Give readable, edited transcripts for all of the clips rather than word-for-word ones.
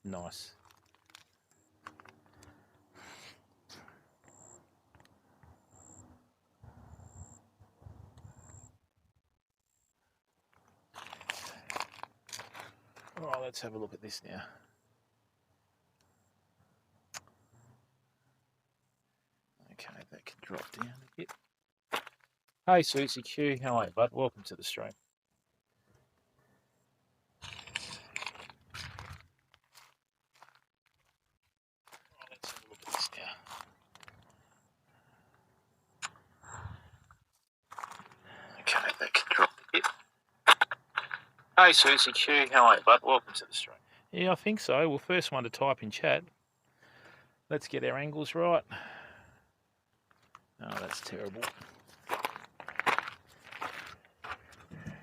Nice. All right, let's have a look at this now. Okay, that can drop down a bit. Hey, Susie Q, how are you, bud? Welcome to the stream. Right, let's have a look at this now. Okay, that can drop a bit. Hey, Susie Q, how are you, bud? Welcome to the stream. Yeah, I think so. Well, first one to type in chat. Let's get our angles right. Oh, that's terrible.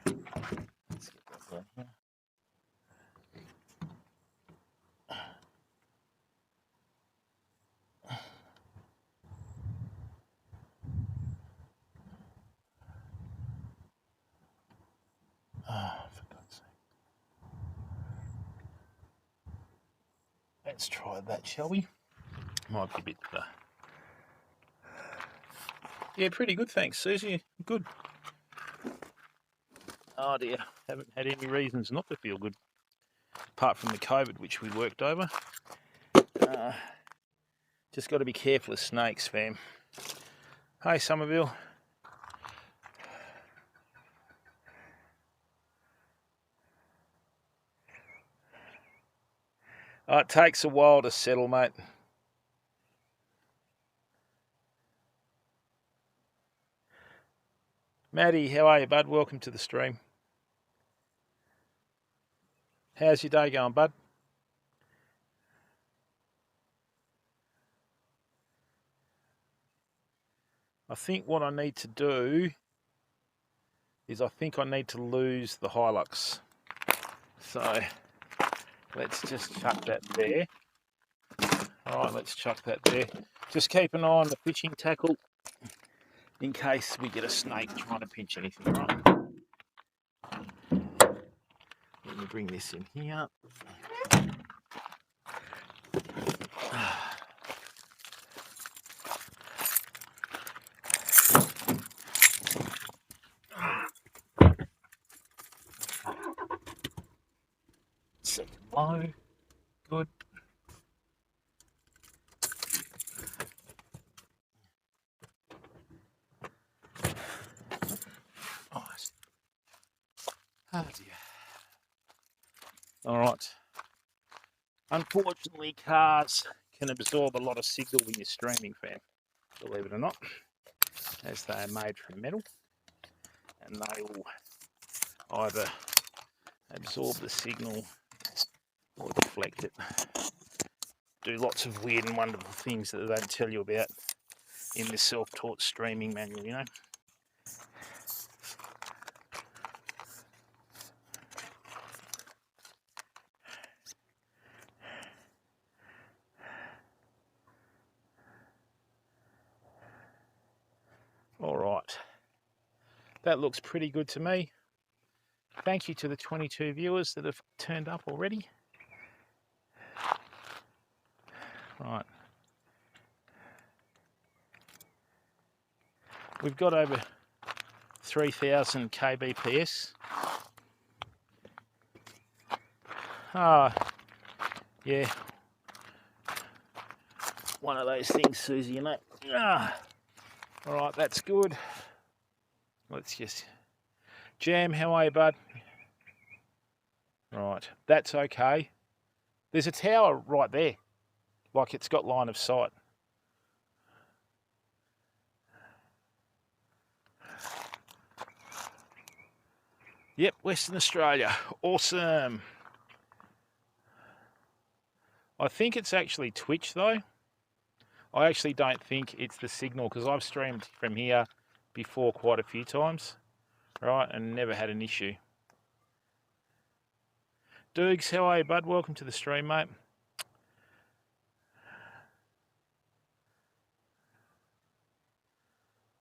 Let's get that one here. Oh, for God's sake. Let's try that, shall we? Might be a bit yeah, pretty good, thanks, Susie. Good. Oh dear, haven't had any reasons not to feel good, apart from the COVID, which we worked over. Just got to be careful of snakes, fam. Hey, Somerville. Oh, it takes a while to settle, mate. Maddie, how are you, bud? Welcome to the stream. How's your day going, bud? I think what I need to do is I think I need to lose the Hilux. So let's just chuck that there. All right, let's chuck that there. Just keep an eye on the fishing tackle in case we get a snake trying to pinch anything, right? Let me bring this in here. Second low. Good. Nice. Oh dear. All right. Unfortunately, cars can absorb a lot of signal when you're streaming, fam. Believe it or not, as they are made from metal, and they will either absorb the signal or deflect it. Do lots of weird and wonderful things that they don't tell you about in this self-taught streaming manual, you know. All right, that looks pretty good to me. Thank you to the 22 viewers that have turned up already. Right. We've got over 3,000 kbps. Yeah. One of those things, Susie, you know. All right, that's good. Let's just... Jam, how are you, bud? Right, that's okay. There's a tower right there. Like it's got line of sight. Yep, Western Australia. Awesome. I think it's actually Twitch though. I actually don't think it's the signal because I've streamed from here before quite a few times, right, and never had an issue. Dukes, how are you, bud? Welcome to the stream, mate.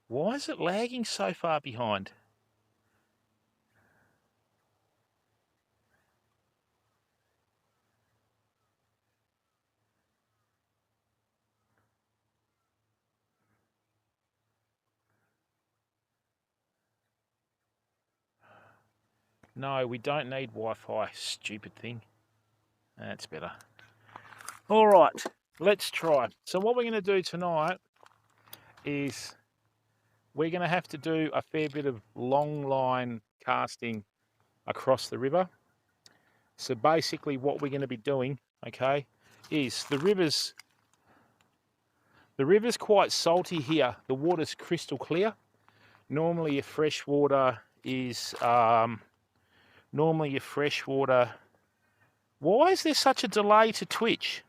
Why is it lagging so far behind? No, we don't need Wi-Fi, stupid thing. That's better. All right, let's try. So what we're going to do tonight is we're going to have to do a fair bit of long line casting across the river. So basically what we're going to be doing, okay, is the river's quite salty here. The water's crystal clear. Normally your fresh water is, why is there such a delay to Twitch?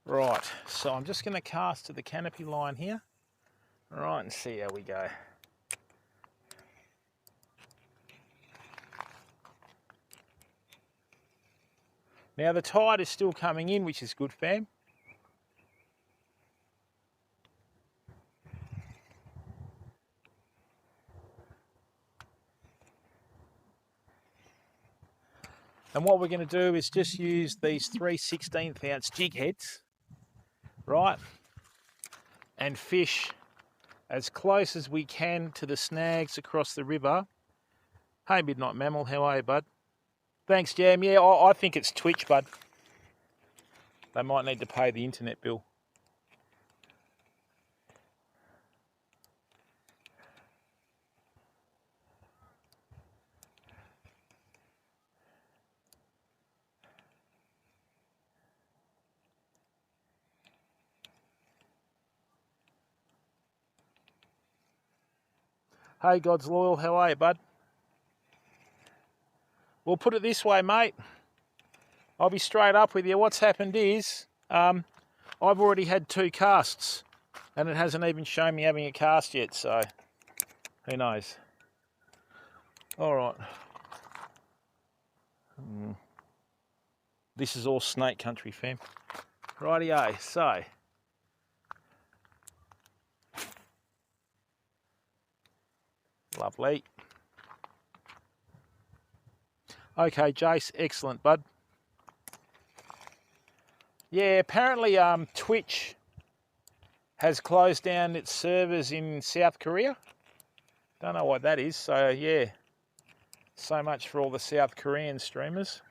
Right, so I'm just going to cast to the canopy line here. All right, and see how we go. Now the tide is still coming in, which is good, fam. And what we're going to do is just use these 3/16 ounce jig heads, right, and fish as close as we can to the snags across the river. Hey, Midnight Mammal, how are you, bud? Thanks, Jam. Yeah, I think it's Twitch, bud. They might need to pay the internet bill. Hey, God's Loyal, how are you, bud? We'll put it this way, mate. I'll be straight up with you. What's happened is I've already had 2 casts and it hasn't even shown me having a cast yet, so who knows. All right. This is all snake country, fam. Rightio, so lovely. Okay, Jace, excellent, bud. Yeah, apparently Twitch has closed down its servers in South Korea. Don't know what that is, so yeah. So much for all the South Korean streamers.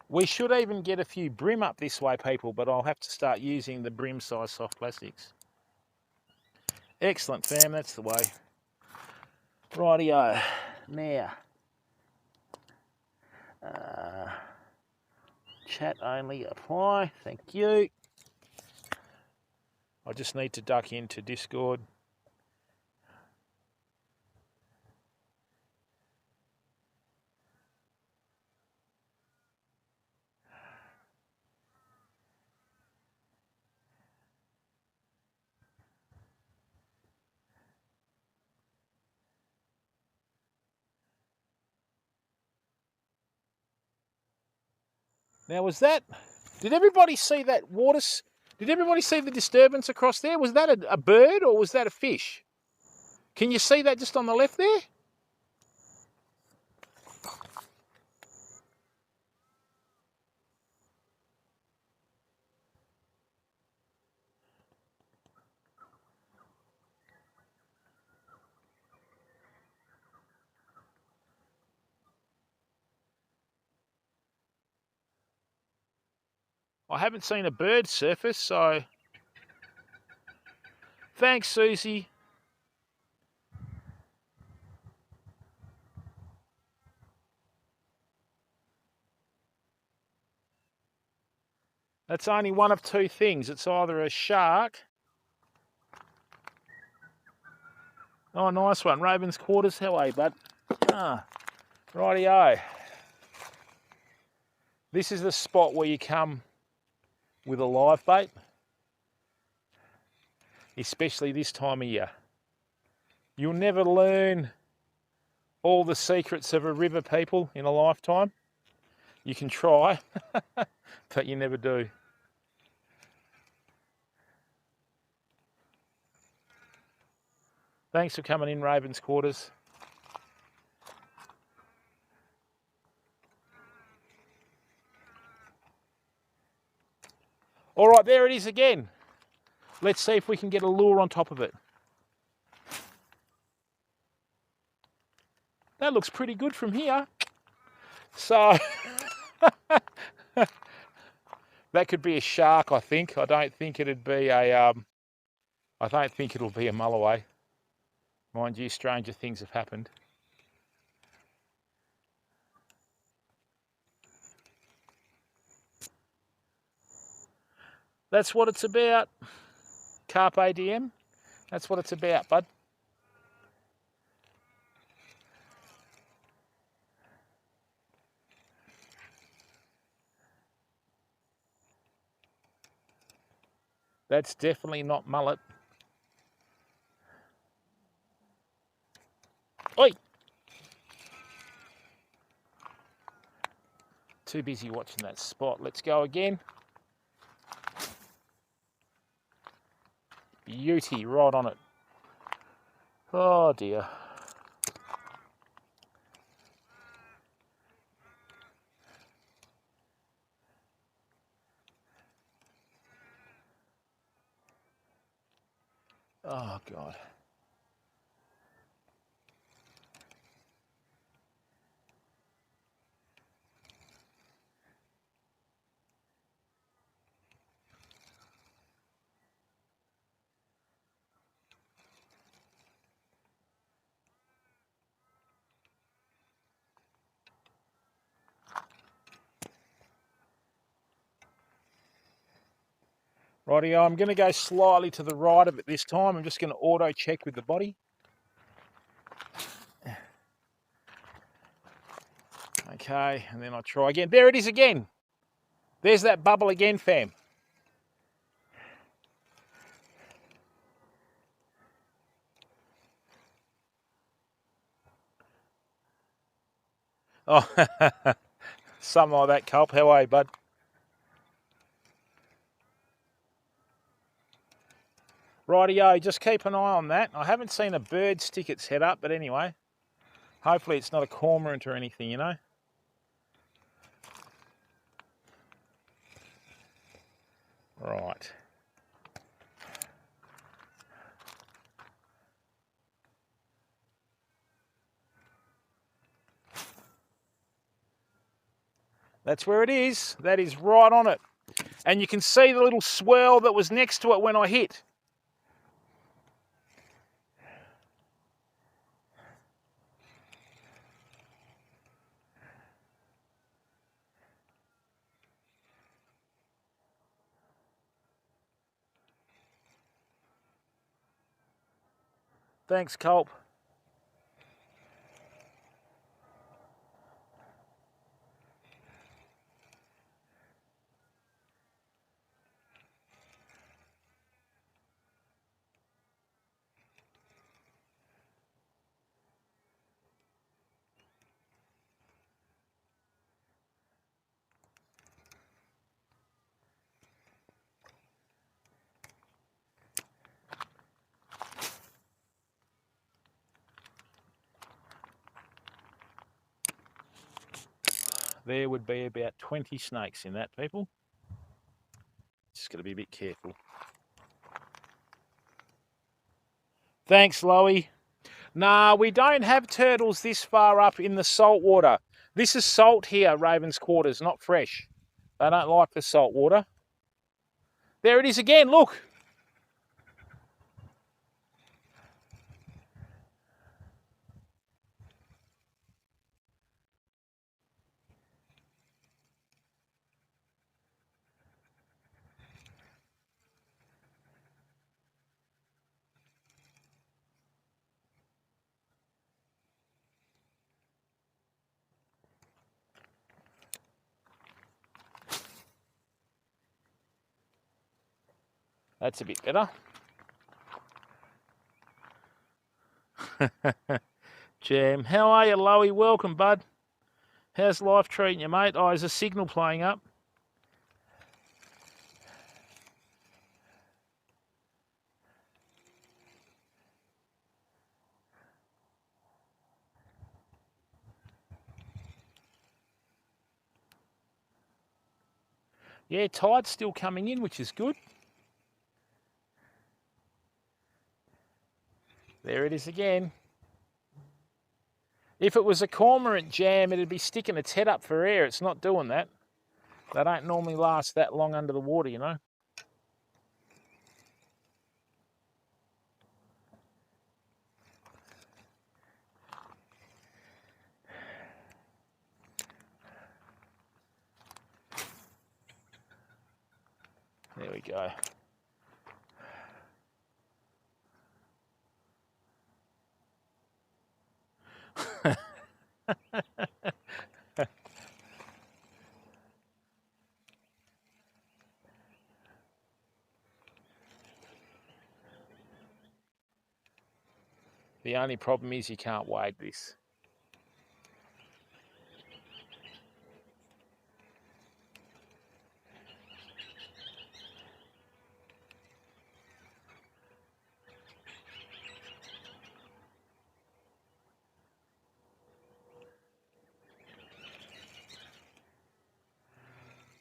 We should even get a few brim up this way, people, but I'll have to start using the brim size soft plastics. Excellent, fam, that's the way. Rightio. Now, chat only apply, thank you. I just need to duck into Discord. Now, was that, did everybody see that did everybody see the disturbance across there? Was that a bird or was that a fish? Can you see that just on the left there? I haven't seen a bird surface, so thanks, Susie. That's only one of 2 things. It's either a shark. Oh, nice one. Raven's Quarters, how are you, bud? Rightio. This is the spot where you come with a live bait, especially this time of year. You'll never learn all the secrets of a river, people, in a lifetime. You can try, but you never do. Thanks for coming in, Ravens Quarters. All right, there it is again. Let's see if we can get a lure on top of it. That looks pretty good from here. So that could be a shark, I think. I don't think it'd be a. I don't think it'll be a mulloway. Mind you, stranger things have happened. That's what it's about. Carpe diem. That's what it's about, bud. That's definitely not mullet. Oi! Too busy watching that spot. Let's go again. Beauty, right on it. Oh dear. Oh God. Rightio, I'm going to go slightly to the right of it this time. I'm just going to auto check with the body. Okay, and then I'll try again. There it is again. There's that bubble again, fam. Oh, something like that, Culp. How are you, bud? Rightio, just keep an eye on that. I haven't seen a bird stick its head up, but anyway. Hopefully it's not a cormorant or anything, you know. Right. That's where it is. That is right on it. And you can see the little swirl that was next to it when I hit. Thanks, Culp. There would be about 20 snakes in that, people. Just got to be a bit careful. Thanks, Loey. Nah, we don't have turtles this far up in the salt water. This is salt here, Ravens Quarters, not fresh. They don't like the salt water. There it is again, look. That's a bit better. Jam, how are you, Lowy? Welcome, bud. How's life treating you, mate? Oh, there's a signal playing up. Yeah, tide's still coming in, which is good. There it is again. If it was a cormorant, Jam, it'd be sticking its head up for air. It's not doing that. They don't normally last that long under the water, you know. There we go. The only problem is you can't wade this.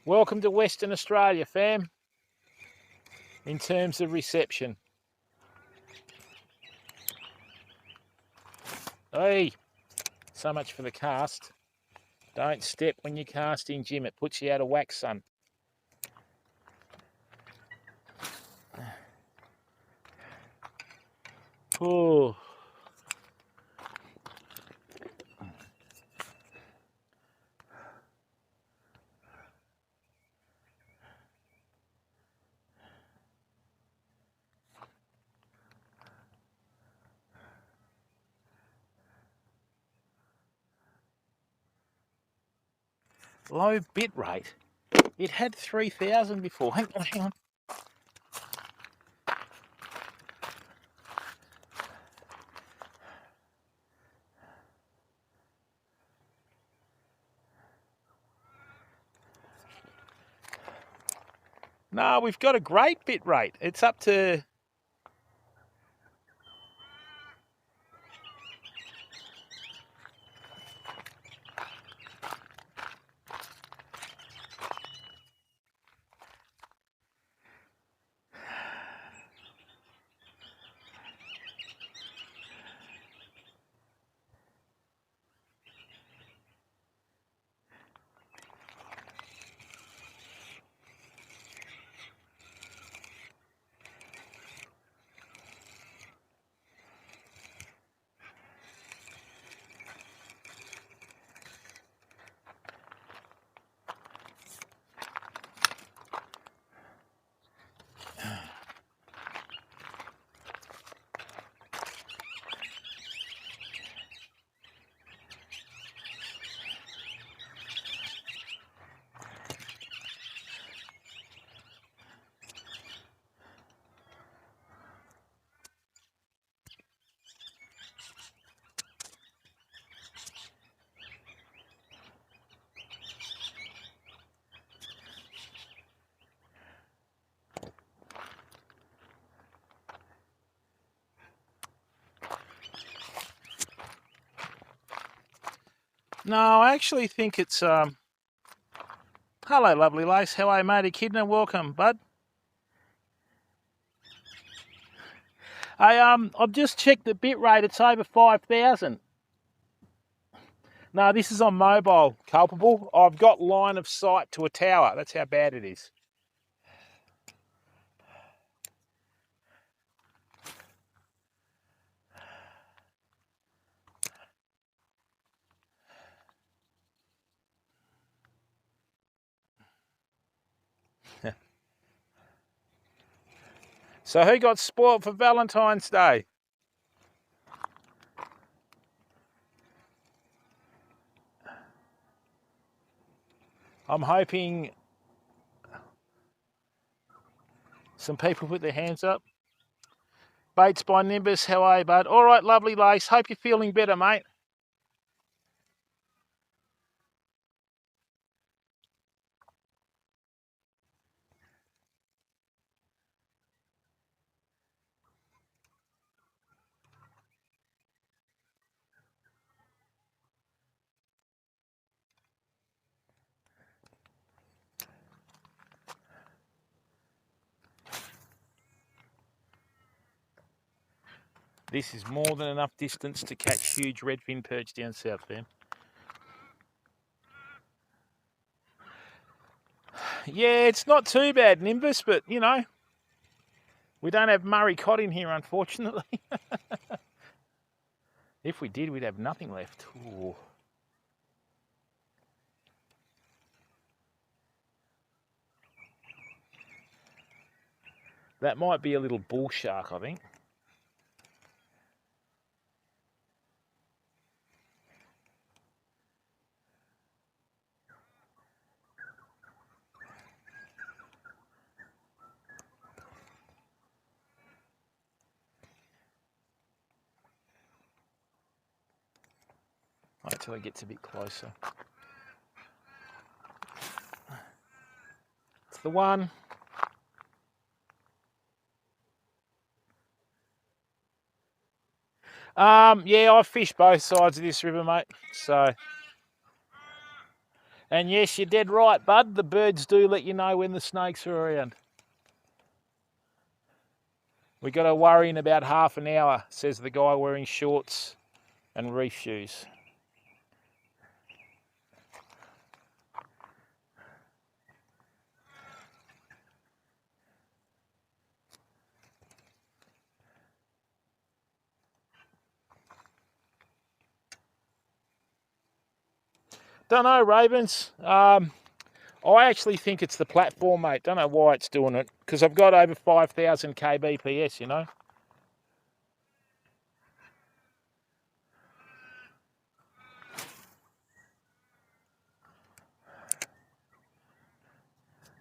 Welcome to Western Australia, fam, in terms of reception. Hey, so much for the cast. Don't step when you're casting, Jim. It puts you out of whack, son. Oh. Low bit rate. It had 3,000 before. Hang on. No, we've got a great bit rate. It's up to... No, I actually think it's... Hello, lovely Lace. How are you, mate? Echidna, welcome, bud. I've just checked the bit rate. It's over 5,000. No, this is on mobile, Culpable. I've got line of sight to a tower. That's how bad it is. So who got spoiled for Valentine's Day? I'm hoping Some people put their hands up. Baits by Nimbus, how are you, bud? All right, lovely, Lace. Hope you're feeling better, mate. This is more than enough distance to catch huge redfin perch down south, fam. Yeah, it's not too bad, Nimbus, but, you know, we don't have Murray cod in here, unfortunately. If we did, we'd have nothing left. Ooh. That might be a little bull shark, I think. Wait till it gets a bit closer. It's the one. Yeah, I've fished both sides of this river, mate. So, and yes, you're dead right, bud. The birds do let you know when the snakes are around. We got to worry in about half an hour, says the guy wearing shorts and reef shoes. Don't know, Ravens. I actually think it's the platform, mate. Don't know why it's doing it, because I've got over 5,000 kbps, you know.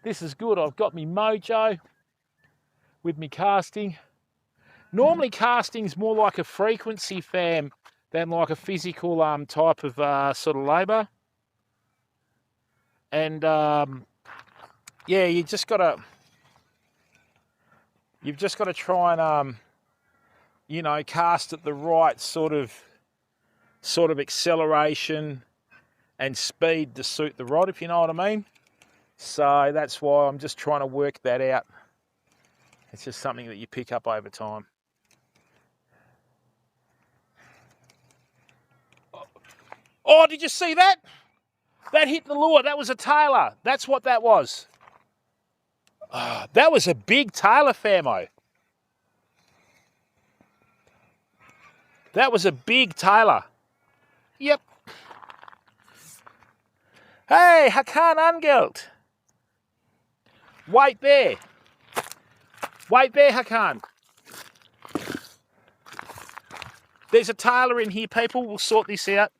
This is good. I've got me mojo with me casting. Normally casting's more like a frequency, fam, than like a physical type of sort of labour. And yeah, you've just got to try and you know, cast at the right sort of acceleration and speed to suit the rod, if you know what I mean. So that's why I'm just trying to work that out. It's just something that you pick up over time. Oh, did you see that? That hit the lure. That was a tailor. That's what that was. That was a big tailor, famo. That was a big tailor. Yep. Hey, Hakan Angelt. Wait there. Wait there, Hakan. There's a tailor in here, people. We'll sort this out.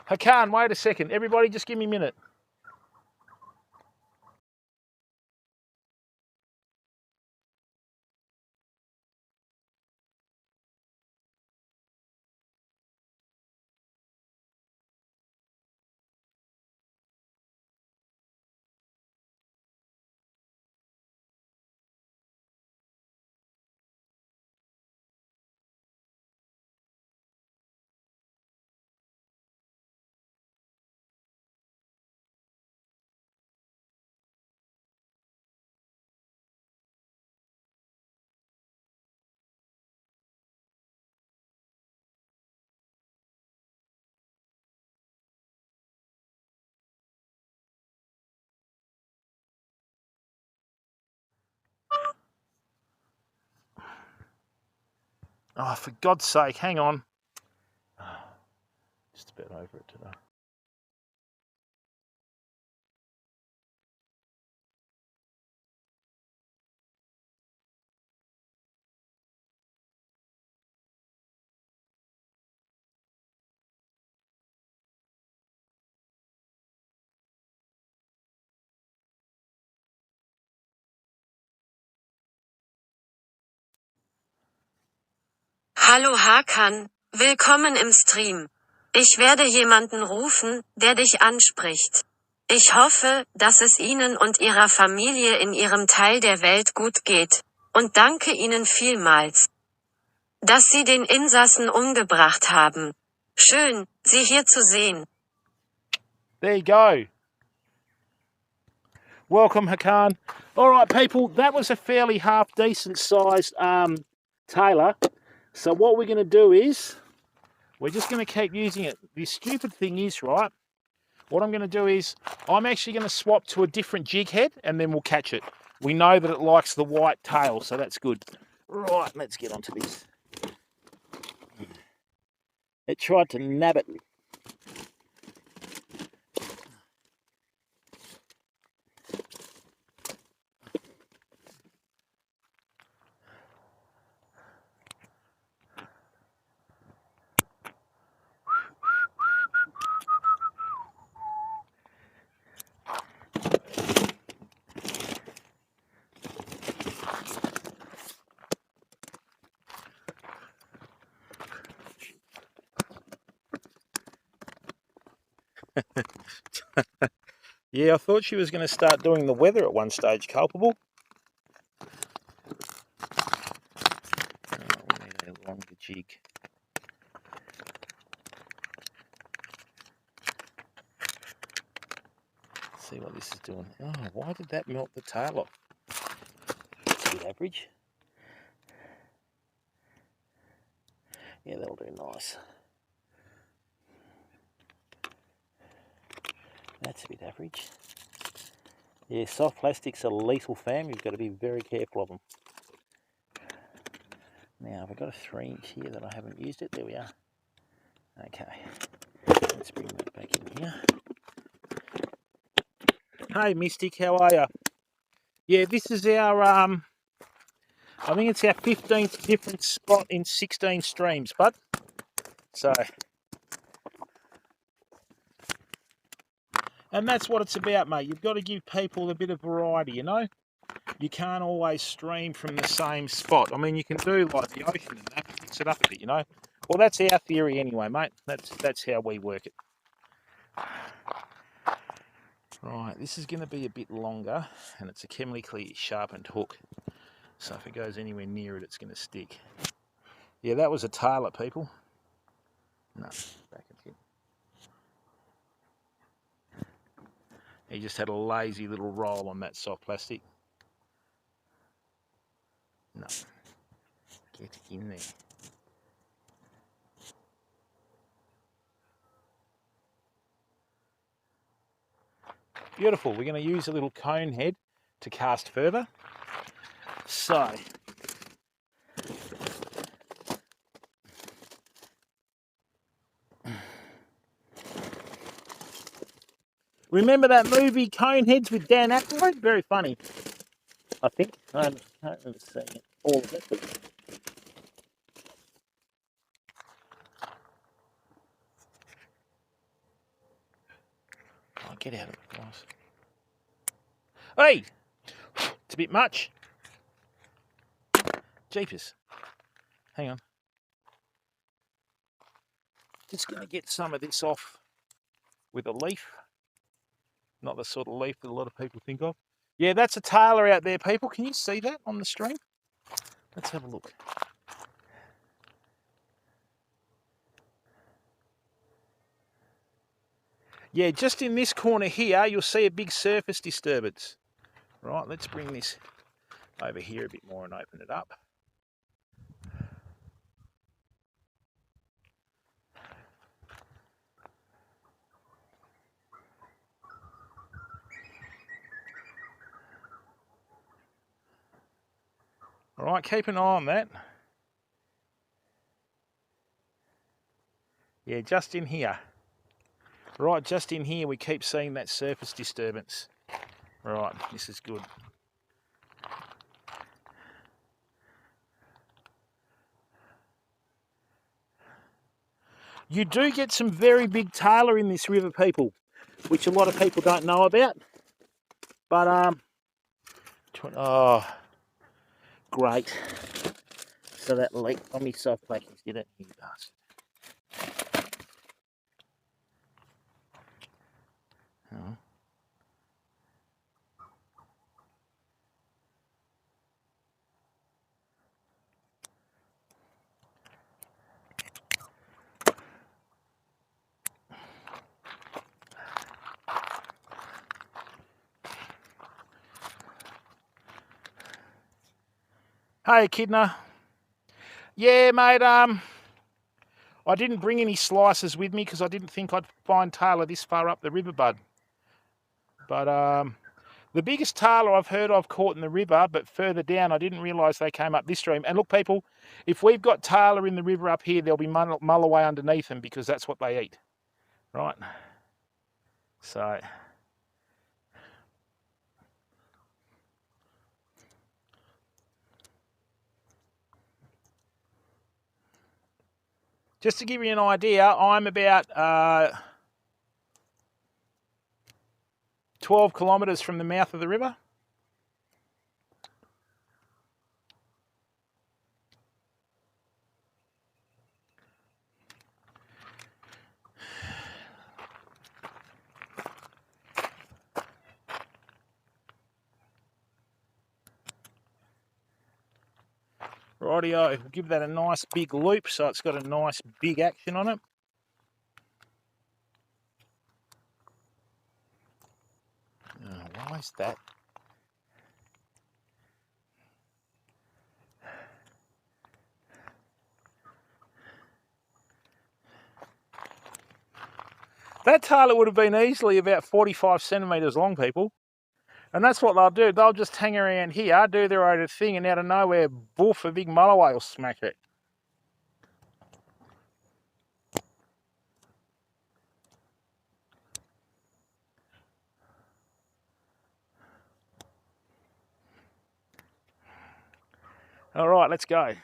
Hakan, wait a second. Everybody just give me a minute. Oh, for God's sake, hang on. Just about over it today. Hallo Hakan, willkommen im Stream. Ich werde jemanden rufen, der dich anspricht. Ich hoffe, dass es Ihnen und Ihrer Familie in Ihrem Teil der Welt gut geht. Und danke Ihnen vielmals, dass Sie den Insassen umgebracht haben. Schön, Sie hier zu sehen. There you go. Welcome, Hakan. All right, people, that was a fairly half-decent sized tailor. So what we're going to do is, we're just going to keep using it. The stupid thing is, right, what I'm going to do is, I'm actually going to swap to a different jig head, and then we'll catch it. We know that it likes the white tail, so that's good. Right, let's get onto this. It tried to nab it. Yeah, I thought she was going to start doing the weather at one stage, Culpable. Oh, we need a longer jig. Let's see what this is doing. Oh, why did that melt the tail off? That's a bit average. Yeah, that'll do nice. That's a bit average. Yeah, soft plastics are lethal, fam. You've got to be very careful of them. Now, have I got a 3-inch here that I haven't used it? There we are. Okay, let's bring that back in here. Hey, Mystic, how are you? Yeah, this is our, I think it's our 15th different spot in 16 streams, bud. So, and that's what it's about, mate. You've got to give people a bit of variety, you know? You can't always stream from the same spot. I mean, you can do like the ocean and that, mix it up a bit, you know? Well, that's our theory anyway, mate. That's how we work it. Right, this is going to be a bit longer, and it's a chemically sharpened hook. So if it goes anywhere near it, it's going to stick. Yeah, that was a tailor, people. No, back again. He just had a lazy little roll on that soft plastic. No, get in there. Beautiful. We're going to use a little cone head to cast further. So, remember that movie Coneheads with Dan Aykroyd? Very funny, I think. I can't remember seeing it, all of it. But... oh, get out of it, guys. Hey! It's a bit much. Jeepers. Hang on. Just going to get some of this off with a leaf. Not the sort of leaf that a lot of people think of. Yeah, that's a tailor out there, people. Can you see that on the stream? Let's have a look. Yeah, just in this corner here, you'll see a big surface disturbance. Right, let's bring this over here a bit more and open it up. All right, keep an eye on that. Yeah, just in here. Right, just in here we keep seeing that surface disturbance. Right, this is good. You do get some very big tailor in this river, people, which a lot of people don't know about. But, oh, great. So that leaked on me soft plastics, did it? You bastard. Oh. Hey, Kidner. Yeah, mate, I didn't bring any slices with me because I didn't think I'd find tailor this far up the river, bud. But the biggest tailor I've heard of caught in the river, but further down, I didn't realise they came up this stream. And look, people, if we've got tailor in the river up here, there'll be mulloway underneath them because that's what they eat, right? So... just to give you an idea, I'm about 12 kilometres from the mouth of the river. Rightio, we'll give that a nice big loop so it's got a nice big action on it. Oh, why is that? That tailor would have been easily about 45 centimetres long, people. And that's what they'll do. They'll just hang around here, do their own thing, and out of nowhere, boof, a big mulloway will smack it. All right, let's go.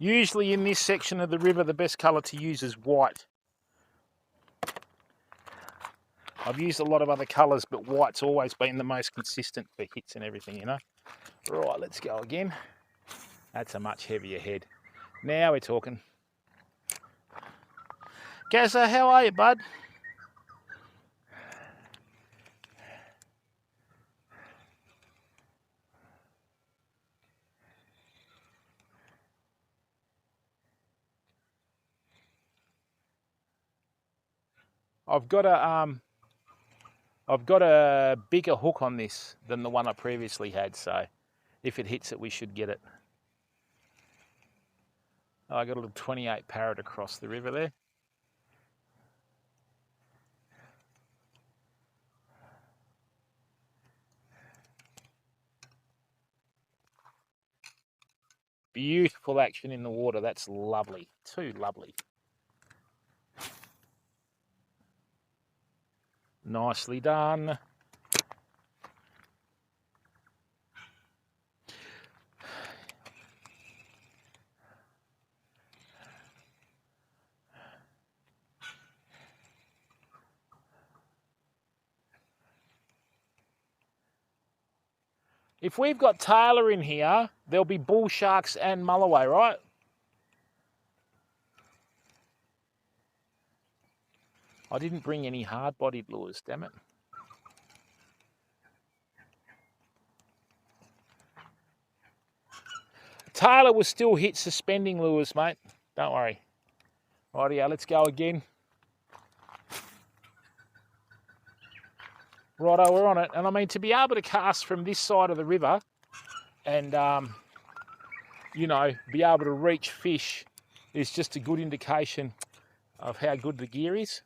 Usually in this section of the river, the best colour to use is white. I've used a lot of other colours, but white's always been the most consistent for hits and everything, you know. Right, let's go again. That's a much heavier head. Now we're talking. Gazza, how are you, bud? I've got a bigger hook on this than the one I previously had, so if it hits it, we should get it. Oh, I got a little 28 parrot across the river there. Beautiful action in the water. That's lovely. Too lovely. Nicely done. If we've got tailor in here, there'll be bull sharks and mulloway, right? I didn't bring any hard-bodied lures, damn it. Tailor will still hit suspending lures, mate. Don't worry. Rightio, let's go again. Righto, we're on it. And I mean, to be able to cast from this side of the river and, you know, be able to reach fish is just a good indication of how good the gear is.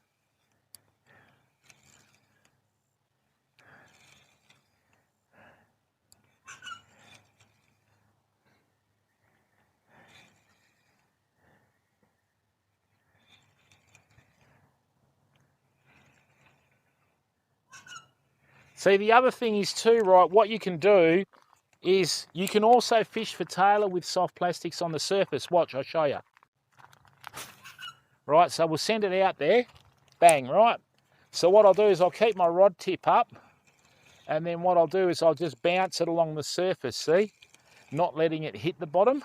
See, the other thing is too, right, what you can do is you can also fish for tailor with soft plastics on the surface. Watch, I'll show you. Right, so we'll send it out there. Bang, right? So what I'll do is I'll keep my rod tip up And then what I'll do is I'll just bounce it along the surface, see? Not letting it hit the bottom.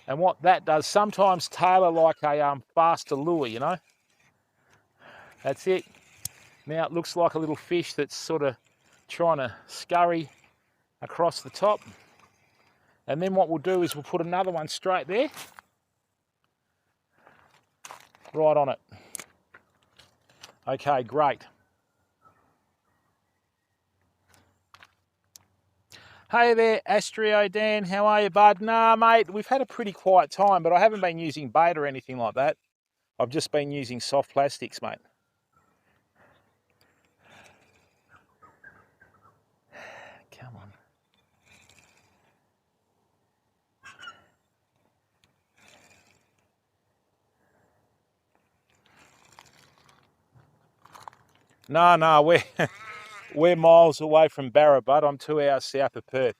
And what that does, sometimes tailor like a faster lure, you know? That's it. Now it looks like a little fish that's sort of trying to scurry across the top. And then what we'll do is we'll put another one straight there. Right on it. Okay, great. Hey there, Astrio Dan, how are you, bud? Nah, mate, we've had a pretty quiet time, but I haven't been using bait or anything like that. I've just been using soft plastics, mate. Come on. No, we're miles away from Barra, bud. I'm 2 hours south of Perth.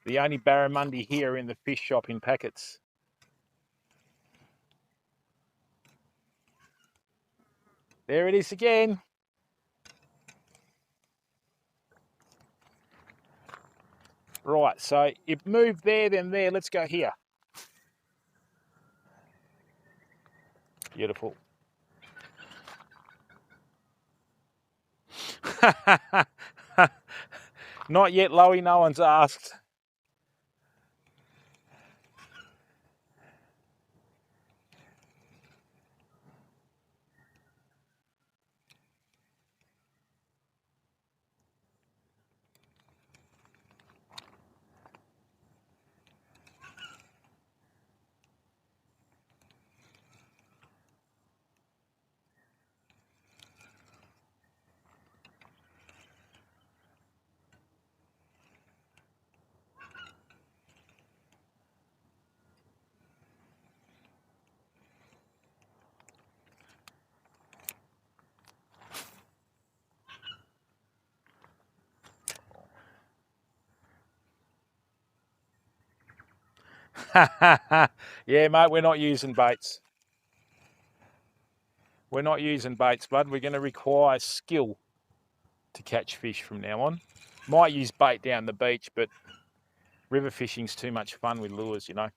The only barramundi here in the fish shop in packets. There it is again. Right, so it moved there, then there. Let's go here. Beautiful. Not yet, Loey. No one's asked. Yeah, mate, we're not using baits. We're not using baits, bud. We're going to require skill to catch fish from now on. Might use bait down the beach, but river fishing's too much fun with lures, you know.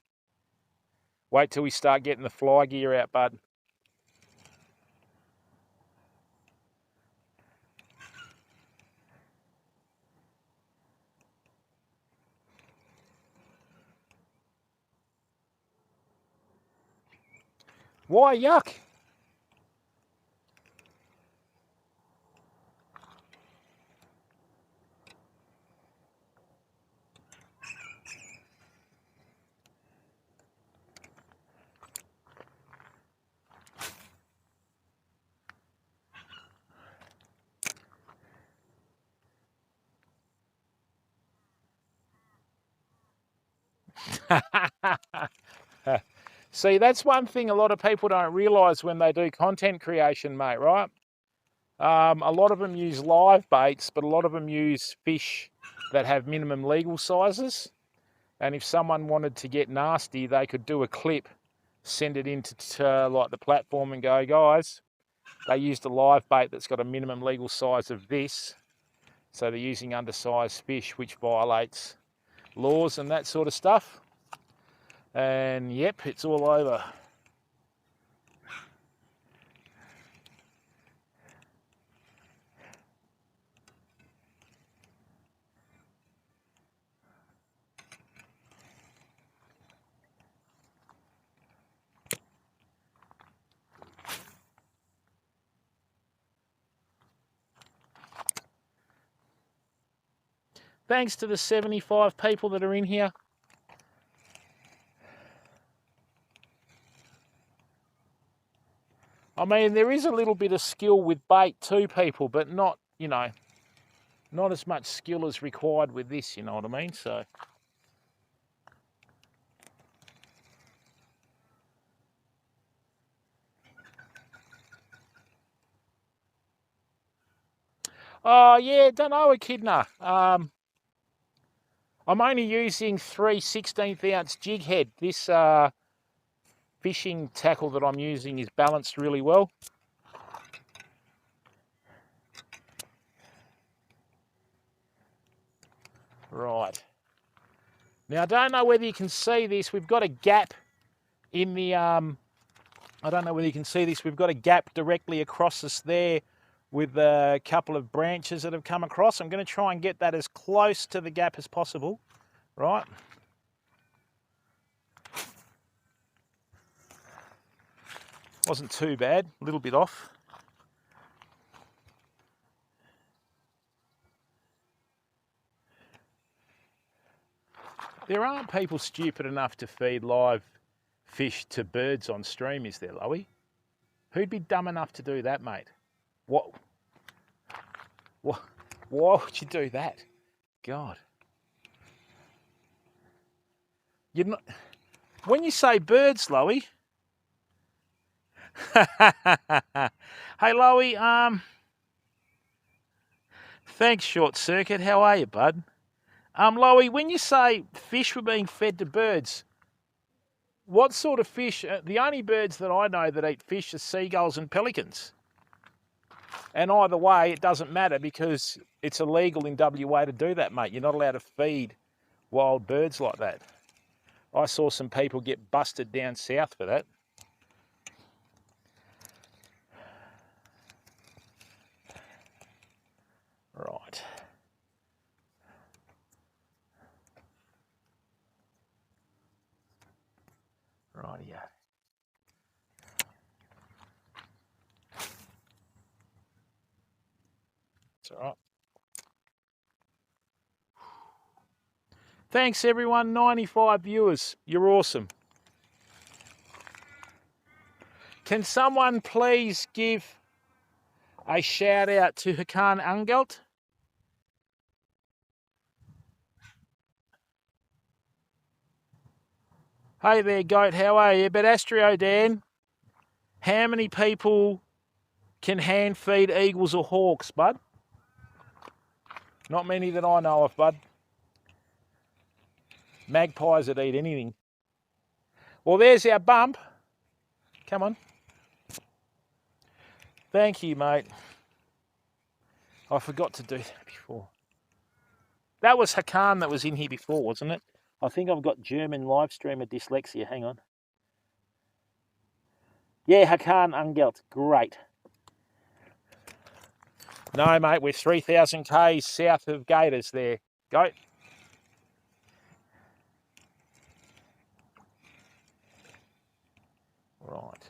Wait till we start getting the fly gear out, bud. Why, yuck? See, that's one thing a lot of people don't realise when they do content creation, mate, right? A lot of them use live baits, but a lot of them use fish that have minimum legal sizes. And if someone wanted to get nasty, they could do a clip, send it into like the platform and go, guys, they used a live bait that's got a minimum legal size of this. So they're using undersized fish, which violates laws and that sort of stuff. And yep, it's all over. Thanks to the 75 people that are in here. I mean, there is a little bit of skill with bait too, people, but not, you know, not as much skill as required with this, you know what I mean? So, oh yeah, don't know, Echidna. I'm only using 3 16th-ounce jig head. This fishing tackle that I'm using is balanced really well. Right. Now, I don't know whether you can see this. We've got a gap in the, I don't know whether you can see this. We've got a gap directly across us there with a couple of branches that have come across. I'm going to try and get that as close to the gap as possible. Right. Wasn't too bad, a little bit off. There aren't people stupid enough to feed live fish to birds on stream, is there, Loey? Who'd be dumb enough to do that, mate? What? Why would you do that? God. You're not... When you say birds, Loey... Hey, Loey, thanks, Short Circuit. How are you, bud? Loey, when you say fish were being fed to birds, what sort of fish? The only birds that I know that eat fish are seagulls and pelicans. And either way, it doesn't matter because it's illegal in WA to do that, mate. You're not allowed to feed wild birds like that. I saw some people get busted down south for that. Right. Rightio. It's all right. Thanks, everyone. 95 viewers. You're awesome. Can someone please give a shout out to Hakan Angelt? Hey there, goat, how are you? But Astrio Dan, how many people can hand feed eagles or hawks, bud? Not many that I know of, bud. Magpies that eat anything. Well, there's our bump. Come on. Thank you, mate. I forgot to do that before. That was Hakan that was in here before, wasn't it? I think I've got German live streamer dyslexia. Hang on. Yeah, Hakan Angelt. Great. No, mate, we're 3,000 k's south of Gators there. Go. Right.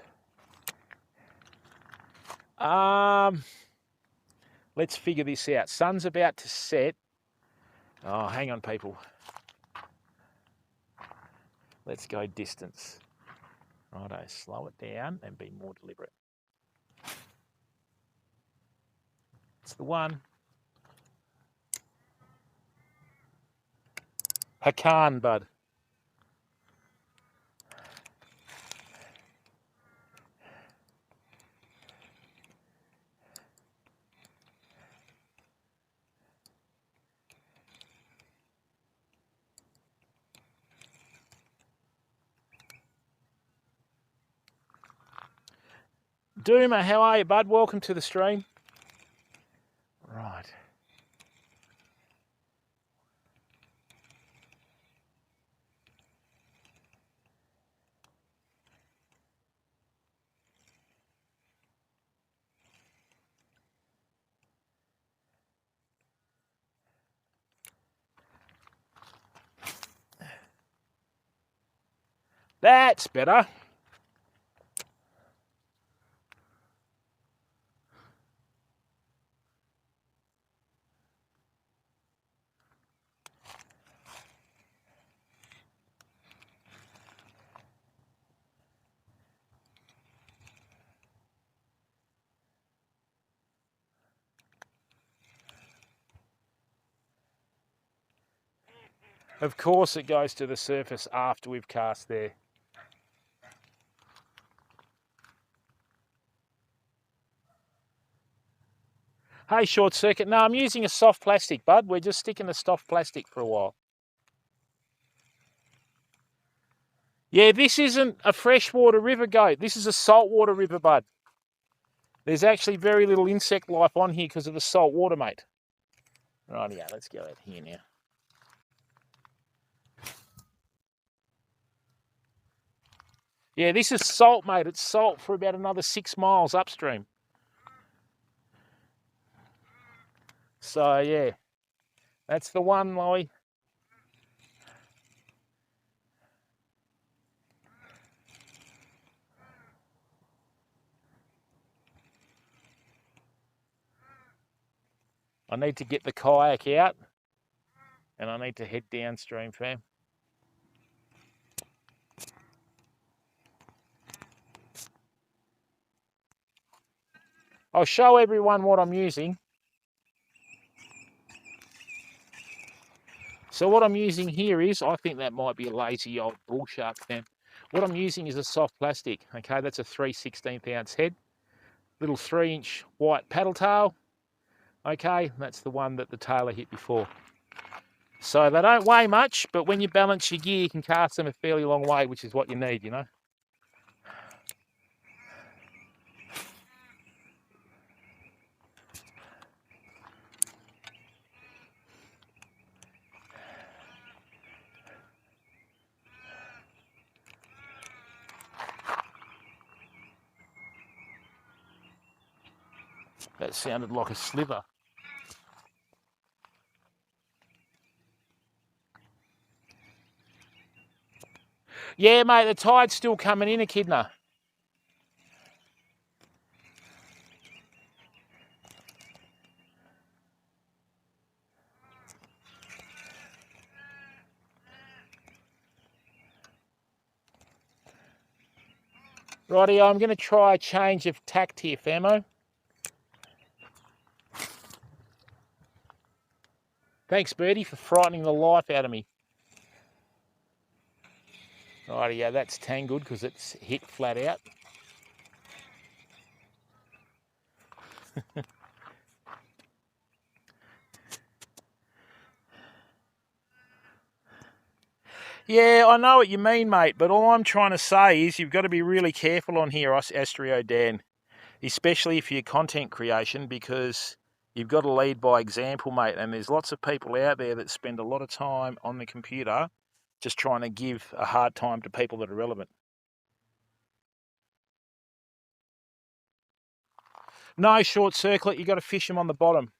Let's figure this out. Sun's about to set. Oh, hang on, people. Let's go distance. Righto, slow it down and be more deliberate. It's the one. Hakan, bud. Doomer, how are you, bud? Welcome to the stream. Right. That's better. Of course it goes to the surface after we've cast there. Hey, Short Circuit. No, I'm using a soft plastic, bud. We're just sticking the soft plastic for a while. Yeah, this isn't a freshwater river goat. This is a saltwater river, bud. There's actually very little insect life on here because of the salt water, mate. Right, yeah, let's go out here now. Yeah, this is salt, mate. It's salt for about another 6 miles upstream. So, yeah, that's the one, Lowy. I need to get the kayak out and I need to head downstream, fam. I'll show everyone what I'm using. So what I'm using here is, I think that might be a lazy old bull shark, fam. What I'm using is a soft plastic, okay? That's a 3/16 ounce head. Little 3-inch white paddle tail, okay? That's the one that the tailor hit before. So they don't weigh much, but when you balance your gear, you can cast them a fairly long way, which is what you need, you know? That sounded like a sliver. Yeah, mate, the tide's still coming in, Echidna. Righty, I'm going to try a change of tact here, famo. Thanks, Birdie, for frightening the life out of me. Righty, yeah, that's tangled because it's hit flat out. Yeah, I know what you mean, mate, but all I'm trying to say is you've got to be really careful on here, Astrio Dan, especially for your content creation, because you've got to lead by example, mate, and there's lots of people out there that spend a lot of time on the computer just trying to give a hard time to people that are relevant. No short circlet, you've got to fish them on the bottom.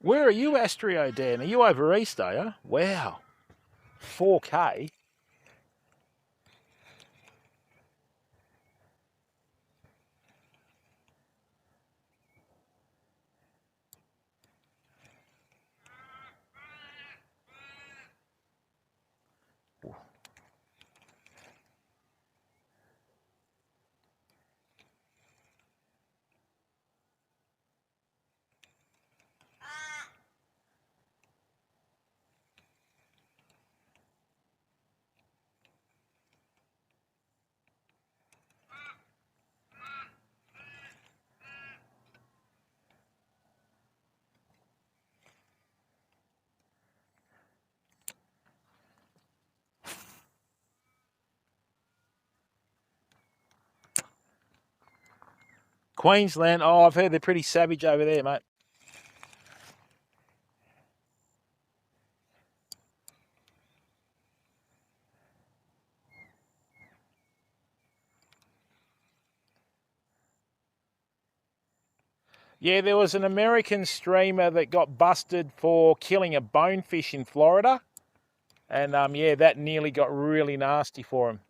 Where are you, Astrio Dan? Are you over east, are you? Wow. 4K. Queensland. Oh, I've heard they're pretty savage over there, mate. Yeah, there was an American streamer that got busted for killing a bonefish in Florida. And yeah, that nearly got really nasty for him.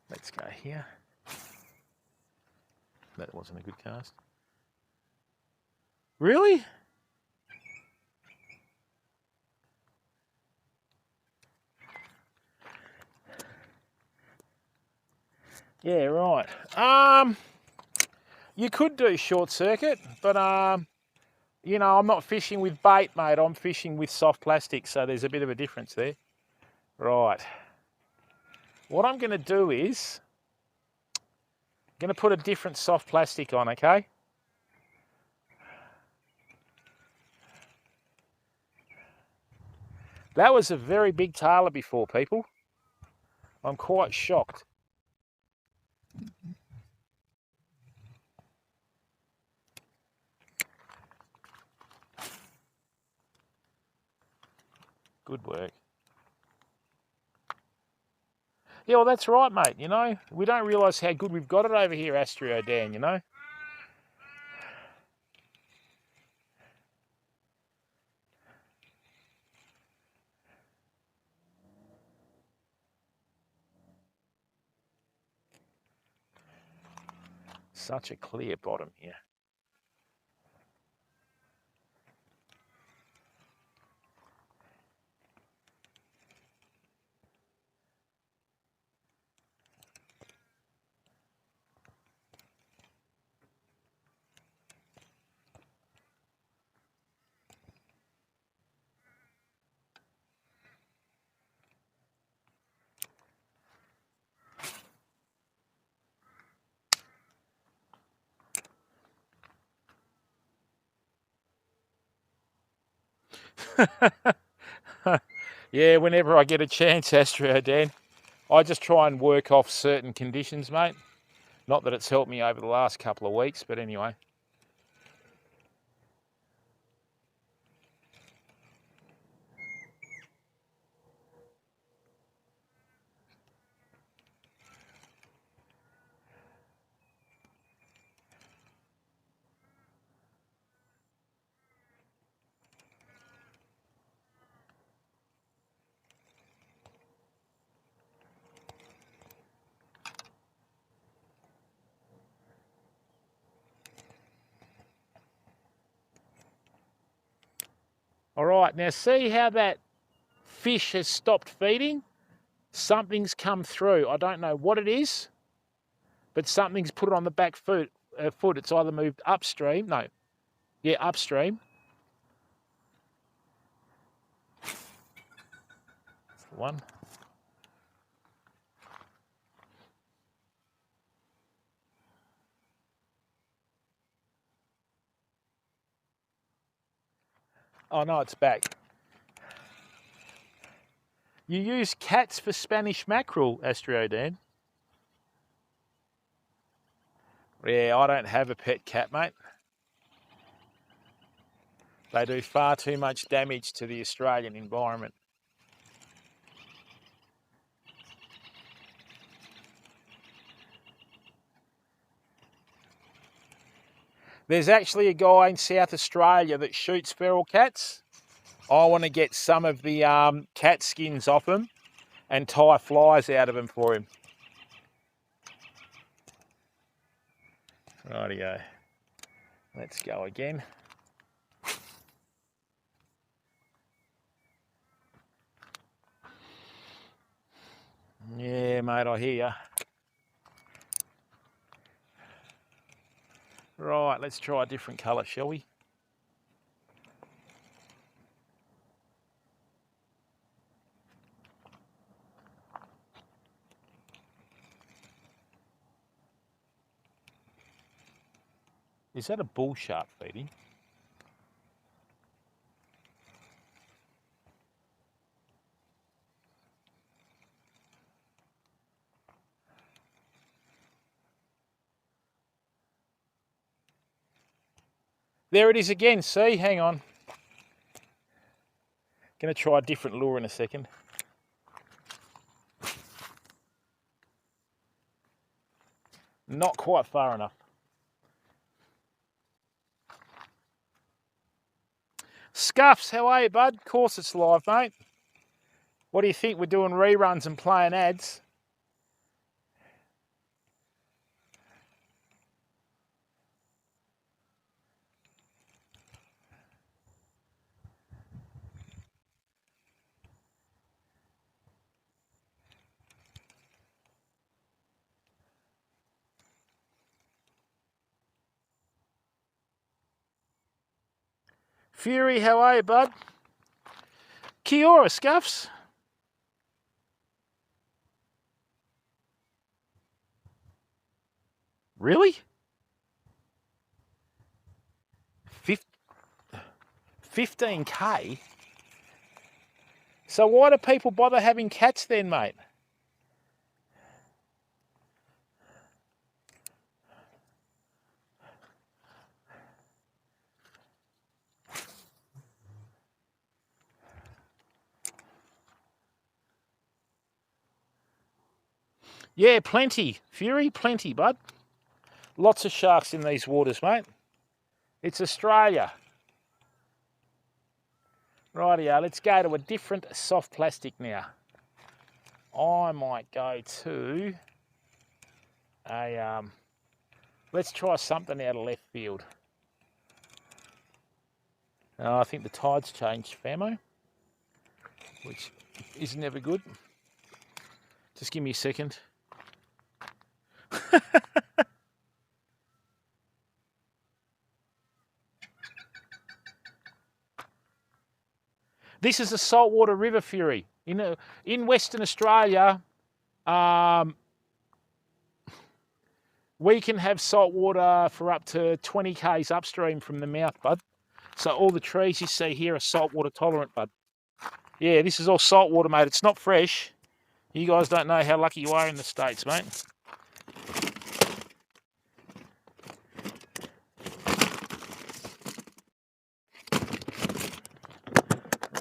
Let's go here. That wasn't a good cast. Really? Yeah, right. You could do short circuit, but you know, I'm not fishing with bait, mate. I'm fishing with soft plastic, so there's a bit of a difference there. Right. What I'm going to do is I'm going to put a different soft plastic on, okay? That was a very big tailor before, people. I'm quite shocked. Good work. Yeah, well, that's right, mate. You know, we don't realise how good we've got it over here, Astrio Dan, you know? Such a clear bottom here. Yeah, whenever I get a chance, Astrio Dan, I just try and work off certain conditions, mate. Not that it's helped me over the last couple of weeks, but anyway. All right, now see how that fish has stopped feeding? Something's come through. I don't know what it is, but something's put it on the back foot. It's either moved upstream. No, yeah, upstream. That's the one. Oh no, it's back. You use cats for Spanish mackerel, Astrio Dan? Yeah, I don't have a pet cat, mate. They do far too much damage to the Australian environment. There's actually a guy in South Australia that shoots feral cats. I want to get some of the cat skins off him and tie flies out of them for him. Rightio. Let's go again. Yeah, mate, I hear you. Right, let's try a different colour, shall we? Is that a bull shark feeding? There it is again, see, hang on. Gonna try a different lure in a second. Not quite far enough. Scuffs, how are you, bud? Of course it's live, mate. What do you think? We're doing reruns and playing ads. Fury, how are you, bud? Kia ora, Scuffs. Really? 15k? So why do people bother having cats then, mate? Yeah, plenty. Fury, plenty, bud. Lots of sharks in these waters, mate. It's Australia. Rightio, let's go to a different soft plastic now. I might go to a, let's try something out of left field. I think the tide's changed, Famo, which is never good. Just give me a second. This is a saltwater river, Fury. In Western Australia, we can have saltwater for up to 20 k's upstream from the mouth, bud. So all the trees you see here are saltwater tolerant, bud. Yeah, this is all saltwater, mate. It's not fresh. You guys don't know how lucky you are in the States, mate.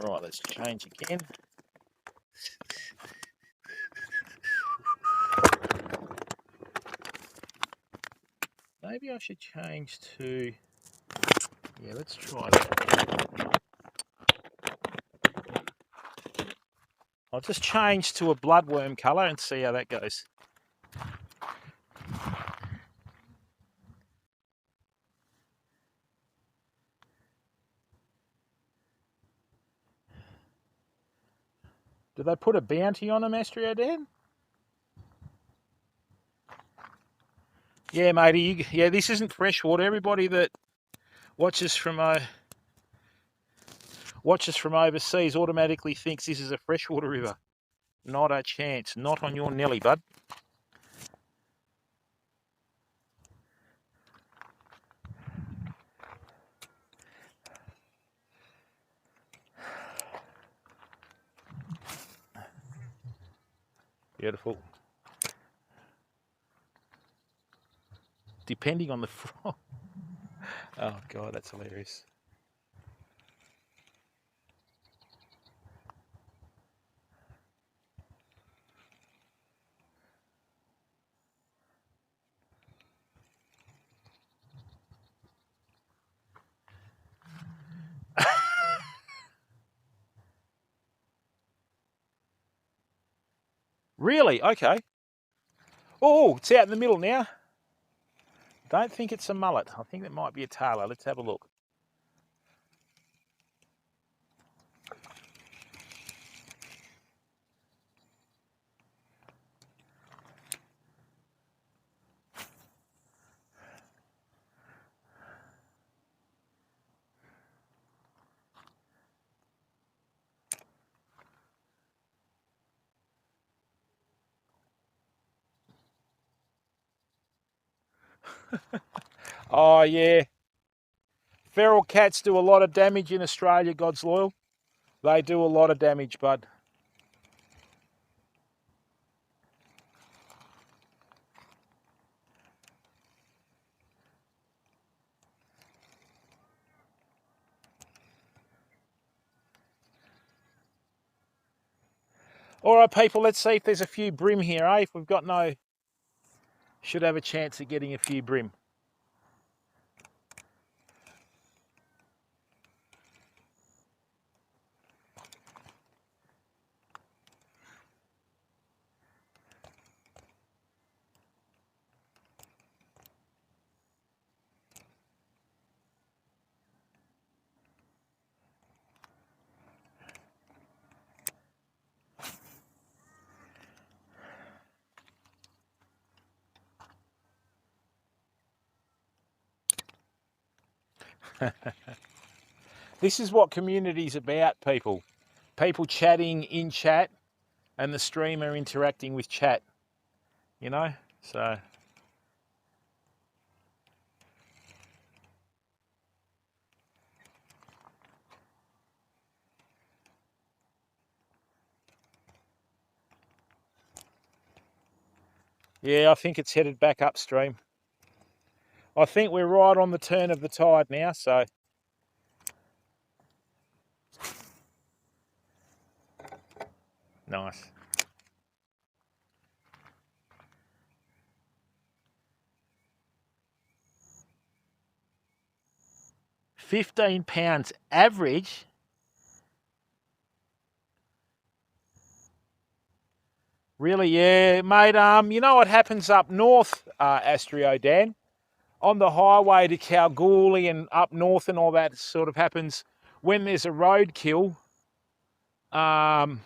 Right, let's change again. Maybe I should change to, yeah, let's try that. I'll just change to a bloodworm colour and see how that goes. Do they put a bounty on them, Astrio Dan? Yeah, matey. Yeah, this isn't freshwater. Everybody that watches from overseas automatically thinks this is a freshwater river. Not a chance. Not on your Nelly, bud. Beautiful. Depending on the frog. Oh, God, that's hilarious. Really? Okay. Oh, it's out in the middle now. Don't think it's a mullet. I think that might be a tailor. Let's have a look. Oh, yeah. Feral cats do a lot of damage in Australia, God's loyal. They do a lot of damage, bud. All right, people, let's see if there's a few brim here, eh? If we've got no... Should have a chance of getting a few brim. This is what community's about, people. People chatting in chat and the streamer interacting with chat, you know? So... Yeah, I think it's headed back upstream. I think we're right on the turn of the tide now, so... Nice. £15 average? Really? Yeah, mate. You know what happens up north, Astrio Dan? On the highway to Kalgoorlie and up north and all that sort of happens when there's a roadkill. A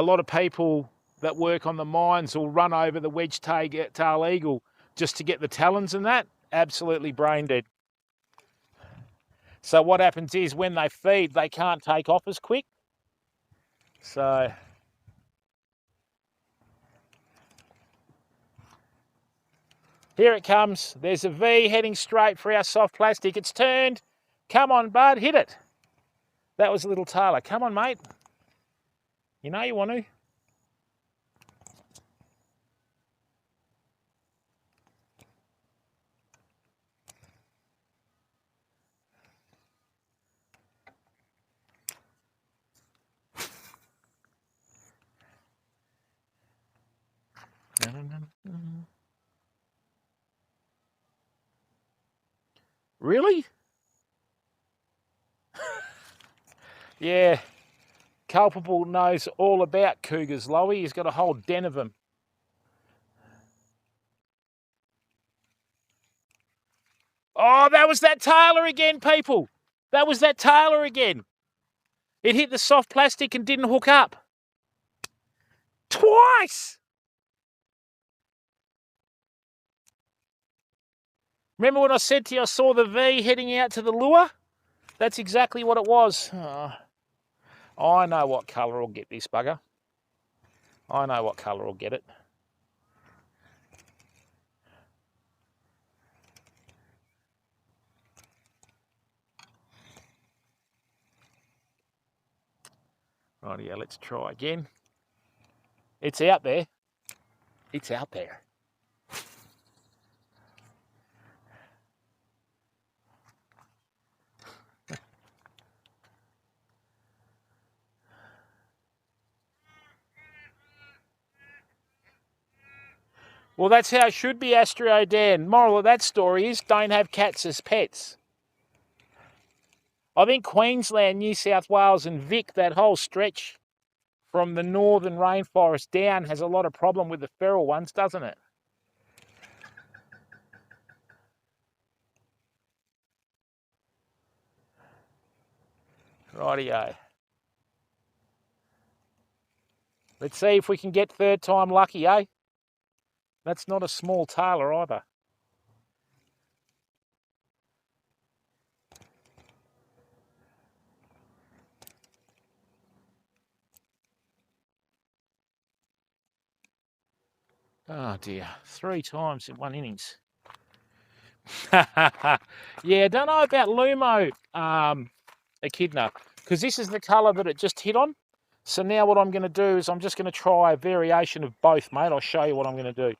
lot of people that work on the mines will run over the wedge-tail eagle just to get the talons and that. Absolutely brain dead. So what happens is when they feed, they can't take off as quick. So... Here it comes. There's a V heading straight for our soft plastic. It's turned. Come on, bud. Hit it. That was a little tailor. Come on, mate. You know you want to. Really? Yeah. Culpable knows all about cougars, Lowy. He's got a whole den of them. Oh, that was that tailor again, people. That was that tailor again. It hit the soft plastic and didn't hook up. Twice! Remember when I said to you I saw the V heading out to the lure? That's exactly what it was. Oh, I know what colour will get this bugger. I know what colour will get it. Rightio, let's try again. It's out there. It's out there. Well, that's how it should be, Astrio Dan. Moral of that story is don't have cats as pets. I think Queensland, New South Wales and Vic, that whole stretch from the northern rainforest down has a lot of problem with the feral ones, doesn't it? Rightio. Let's see if we can get third time lucky, eh? That's not a small tailor either. Oh dear, 3 times in one innings. Yeah, don't know about Lumo, Echidna, because this is the colour that it just hit on. So now what I'm going to do is I'm just going to try a variation of both, mate. I'll show you what I'm going to do.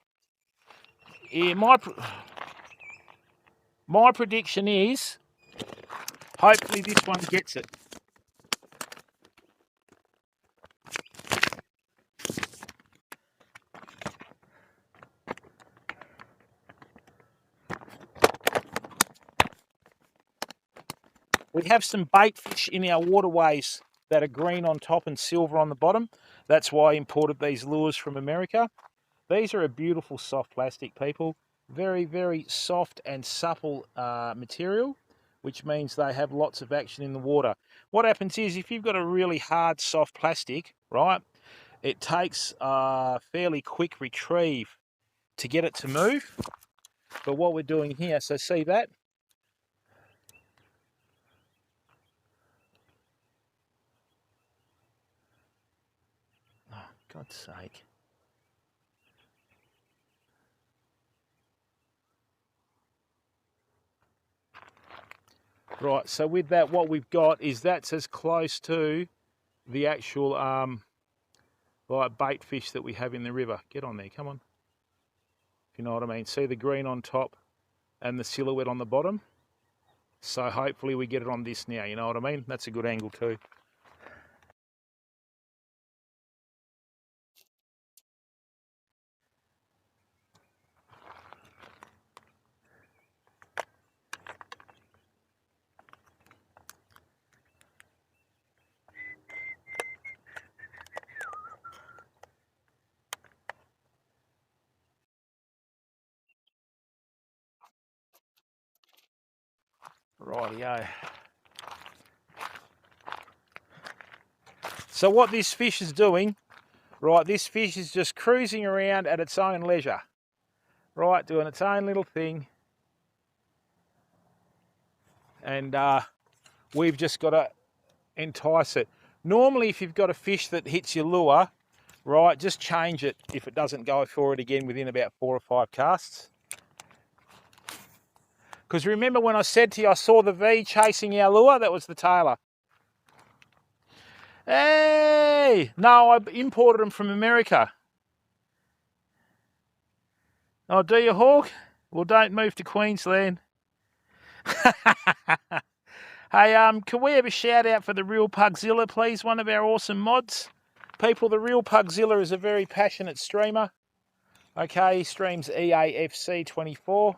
Yeah, my prediction is hopefully this one gets it. We have some bait fish in our waterways that are green on top and silver on the bottom. That's why I imported these lures from America. These are a beautiful soft plastic, people. Very, very soft and supple material, which means they have lots of action in the water. What happens is if you've got a really hard, soft plastic, right, it takes a fairly quick retrieve to get it to move. But what we're doing here, so see that? Oh, God's sake. Right, so with that, what we've got is that's as close to the actual like bait fish that we have in the river. Get on there, come on. If you know what I mean. See the green on top and the silhouette on the bottom? So hopefully we get it on this now, you know what I mean? That's a good angle too. Rightio. So what this fish is doing, right, this fish is just cruising around at its own leisure. Right, doing its own little thing. And we've just got to entice it. Normally if you've got a fish that hits your lure, right, just change it if it doesn't go for it again within about 4 or 5 casts. Because remember when I said to you I saw the V chasing our lure? That was the tailor. Hey! No, I imported them from America. Oh, do you, Hawk? Well, don't move to Queensland. Hey, can we have a shout out for the Real Pugzilla, please? One of our awesome mods. People, the Real Pugzilla is a very passionate streamer. Okay, he streams EAFC24,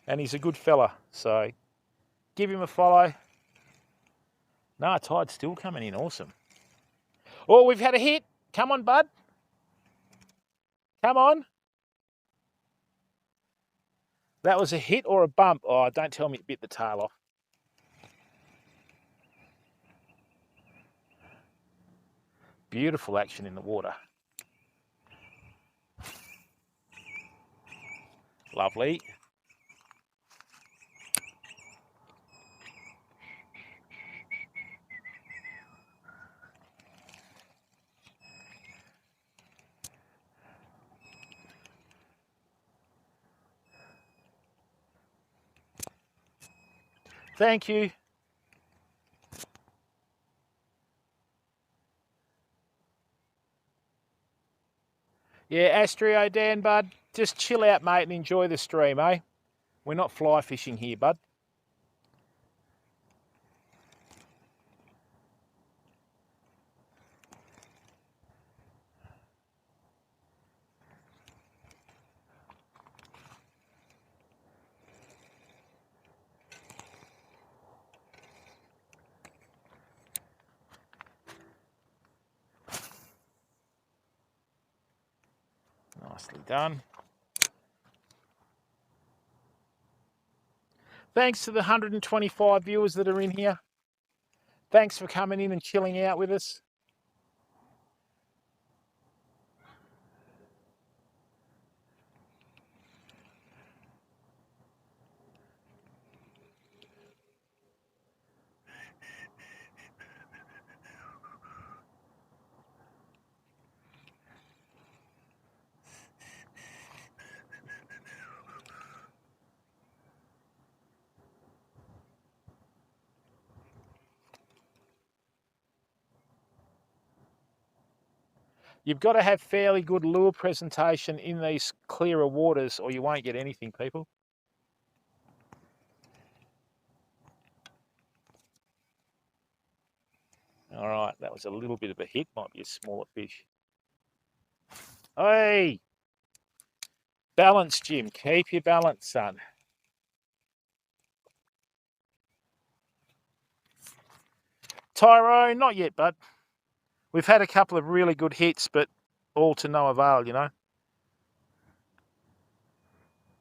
and he's a good fella. So, give him a follow. No, tide's still coming in. Awesome. Oh, we've had a hit. Come on, bud. Come on. That was a hit or a bump? Oh, don't tell me it bit the tail off. Beautiful action in the water. Lovely. Thank you. Yeah, Astrio Dan, bud, just chill out, mate, and enjoy the stream, eh? We're not fly fishing here, bud. Nicely done. Thanks to the 125 viewers that are in here. Thanks for coming in and chilling out with us. You've got to have fairly good lure presentation in these clearer waters or you won't get anything, people. All right, that was a little bit of a hit. Might be a smaller fish. Hey! Balance, Jim. Keep your balance, son. Tyrone, not yet, bud. We've had a couple of really good hits, but all to no avail, you know.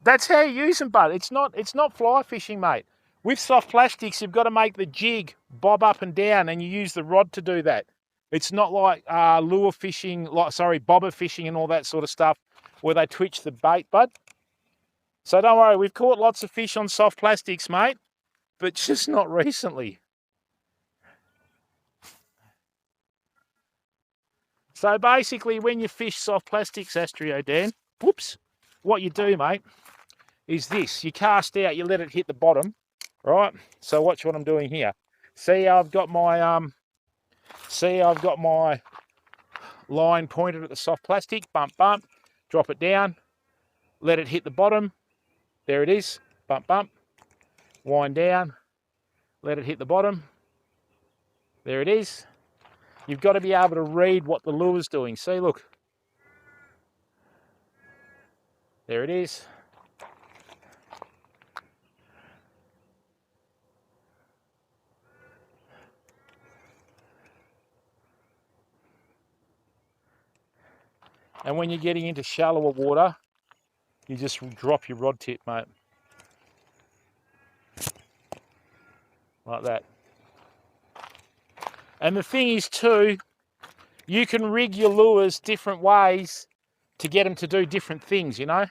That's how you use them, bud. It's not fly fishing, mate. With soft plastics, you've got to make the jig bob up and down, and you use the rod to do that. It's not like lure fishing, bobber fishing and all that sort of stuff, where they twitch the bait, bud. So don't worry, we've caught lots of fish on soft plastics, mate, but just not recently. So basically, when you fish soft plastics, Astrio Dan, whoops, what you do, mate, is this. You cast out, you let it hit the bottom, right? So watch what I'm doing here. See, I've got my line pointed at the soft plastic. Bump, bump. Drop it down. Let it hit the bottom. There it is. Bump, bump. Wind down. Let it hit the bottom. There it is. You've got to be able to read what the lure's doing. See, look. There it is. And when you're getting into shallower water, you just drop your rod tip, mate. Like that. And the thing is too, you can rig your lures different ways to get them to do different things, you know?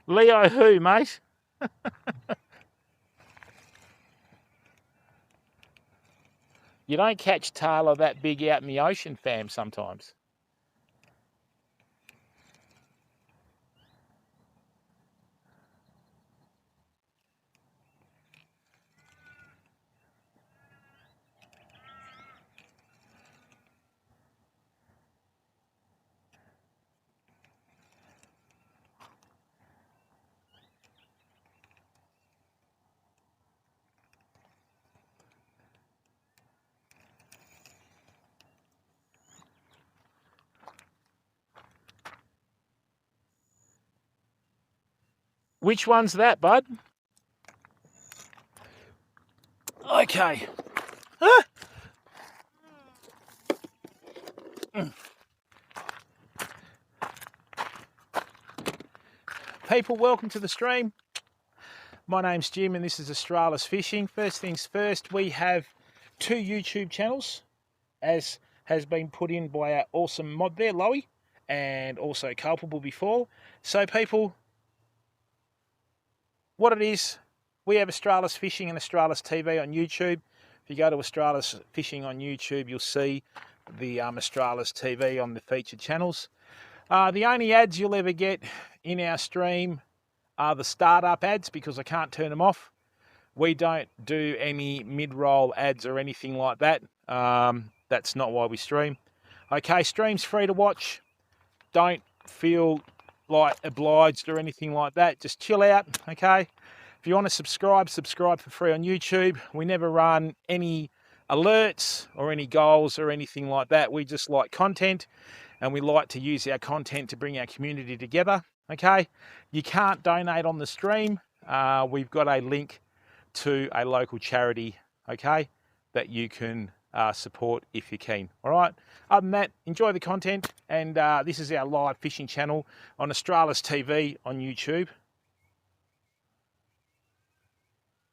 Leo who, mate? You don't catch tailor that big out in the ocean, fam, sometimes. Which one's that, bud? Okay. Ah. People, welcome to the stream. My name's Jim and this is Australis Fishing. First things first, we have 2 YouTube channels, as has been put in by our awesome mod there, Loey, and also Culpable before. So people, what it is, we have Australis Fishing and Australis TV on YouTube. If you go to Australis Fishing on YouTube, you'll see the Australis TV on the featured channels. The only ads you'll ever get in our stream are the startup ads because I can't turn them off. We don't do any mid-roll ads or anything like that. That's not why we stream. Okay, stream's free to watch. Don't feel like obliged or anything like that. Just chill out, okay? If you want to subscribe for free on YouTube. We never run any alerts or any goals or anything like that. We just like content and we like to use our content to bring our community together, okay? You can't donate on the stream. We've got a link to a local charity, okay, that you can support if you're keen. All right. Other than that, enjoy the content. And this is our live fishing channel on Australis TV on YouTube.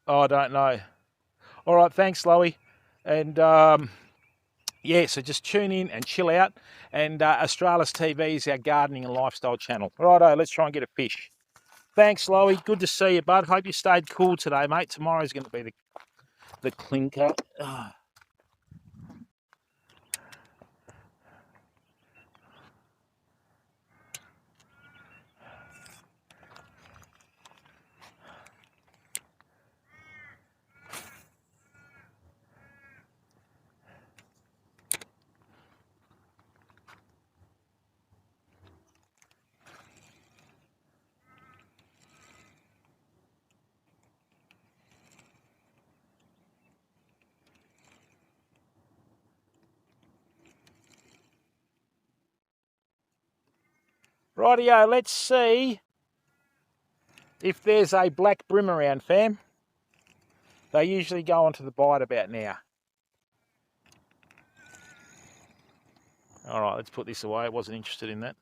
Oh, I don't know. All right. Thanks, Loey. And yeah, so just tune in and chill out. And Australis TV is our gardening and lifestyle channel. Righto, let's try and get a fish. Thanks, Loey. Good to see you, bud. Hope you stayed cool today, mate. Tomorrow's going to be the clinker. Oh. Rightio, let's see if there's a black brim around, fam. They usually go onto the bite about now. All right, let's put this away. I wasn't interested in that.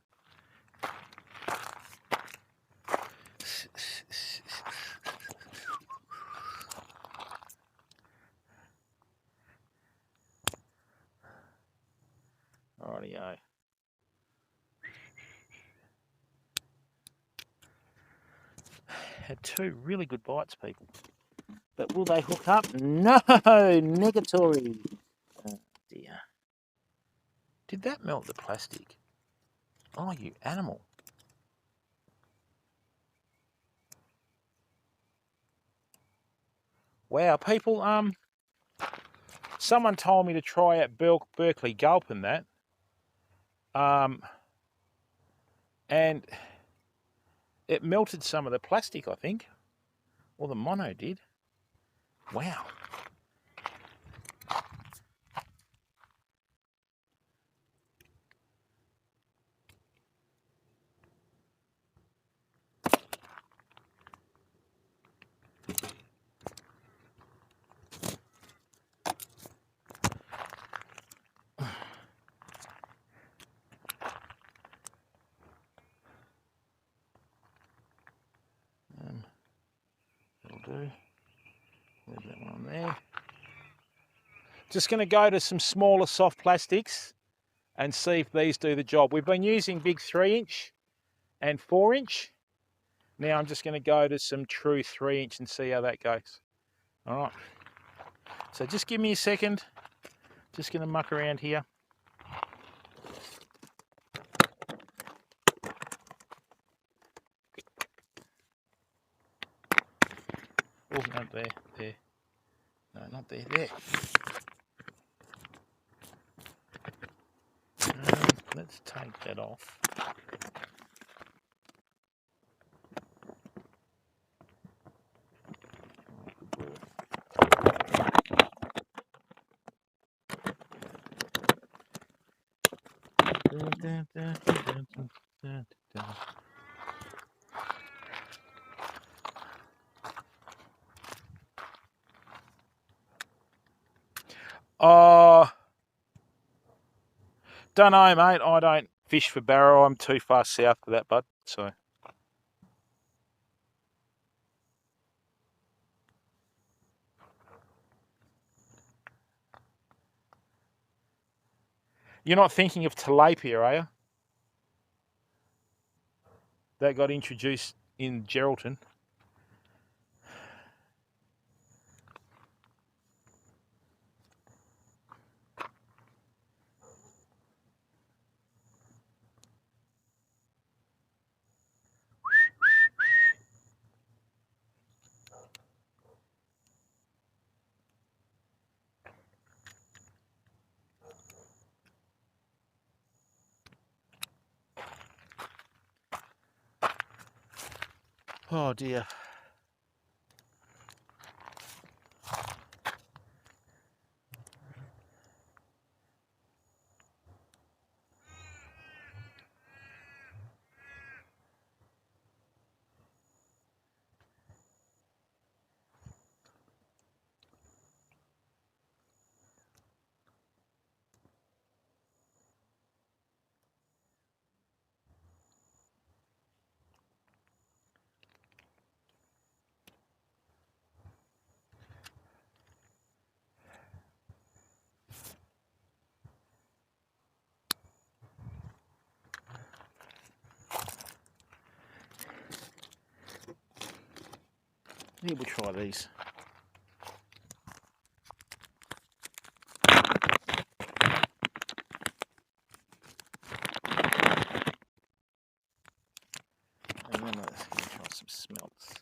Rightio. Had two really good bites, people. But will they hook up? No, negatory. Oh dear. Did that melt the plastic? Oh, you animal. Wow, people, someone told me to try out Berkeley Gulp and that. And it melted some of the plastic, I think. Or the mono did. Wow. That'll do. Leave that one there. Just going to go to some smaller soft plastics and see if these do the job. We've been using big 3-inch and 4-inch. Now I'm just going to go to some true 3-inch and see how that goes. All right. So just give me a second. Just going to muck around here. Oh, no, there. No, not there, there. Let's take that off. Don't know, mate. I don't fish for barrow. I'm too far south for that, bud. So. You're not thinking of tilapia, are you? That got introduced in Geraldton. Oh dear. Yeah, we'll try these. And then let's try some smelts.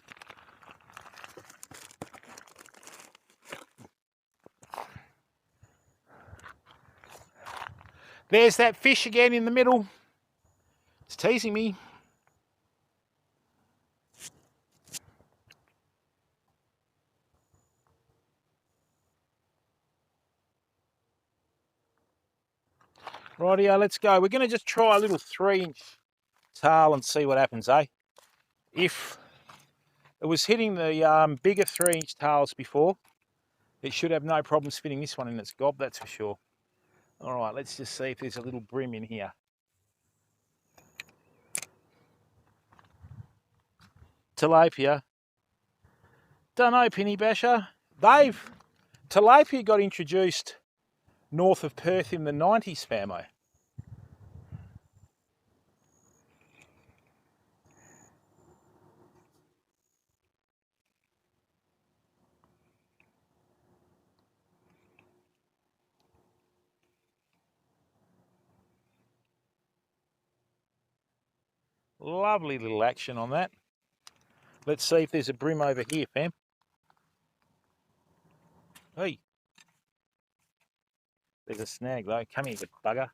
There's that fish again in the middle. It's teasing me. Rightio, let's go. We're going to just try a little 3-inch tail and see what happens, eh? If it was hitting the bigger 3-inch tails before, it should have no problems fitting this one in its gob, that's for sure. All right, let's just see if there's a little brim in here. Tilapia. Dunno, Penny Basher. Tilapia got introduced north of Perth in the 90s, famo. Lovely little action on that. Let's see if there's a brim over here, fam. Hey. There's a snag though. Come here, you bugger.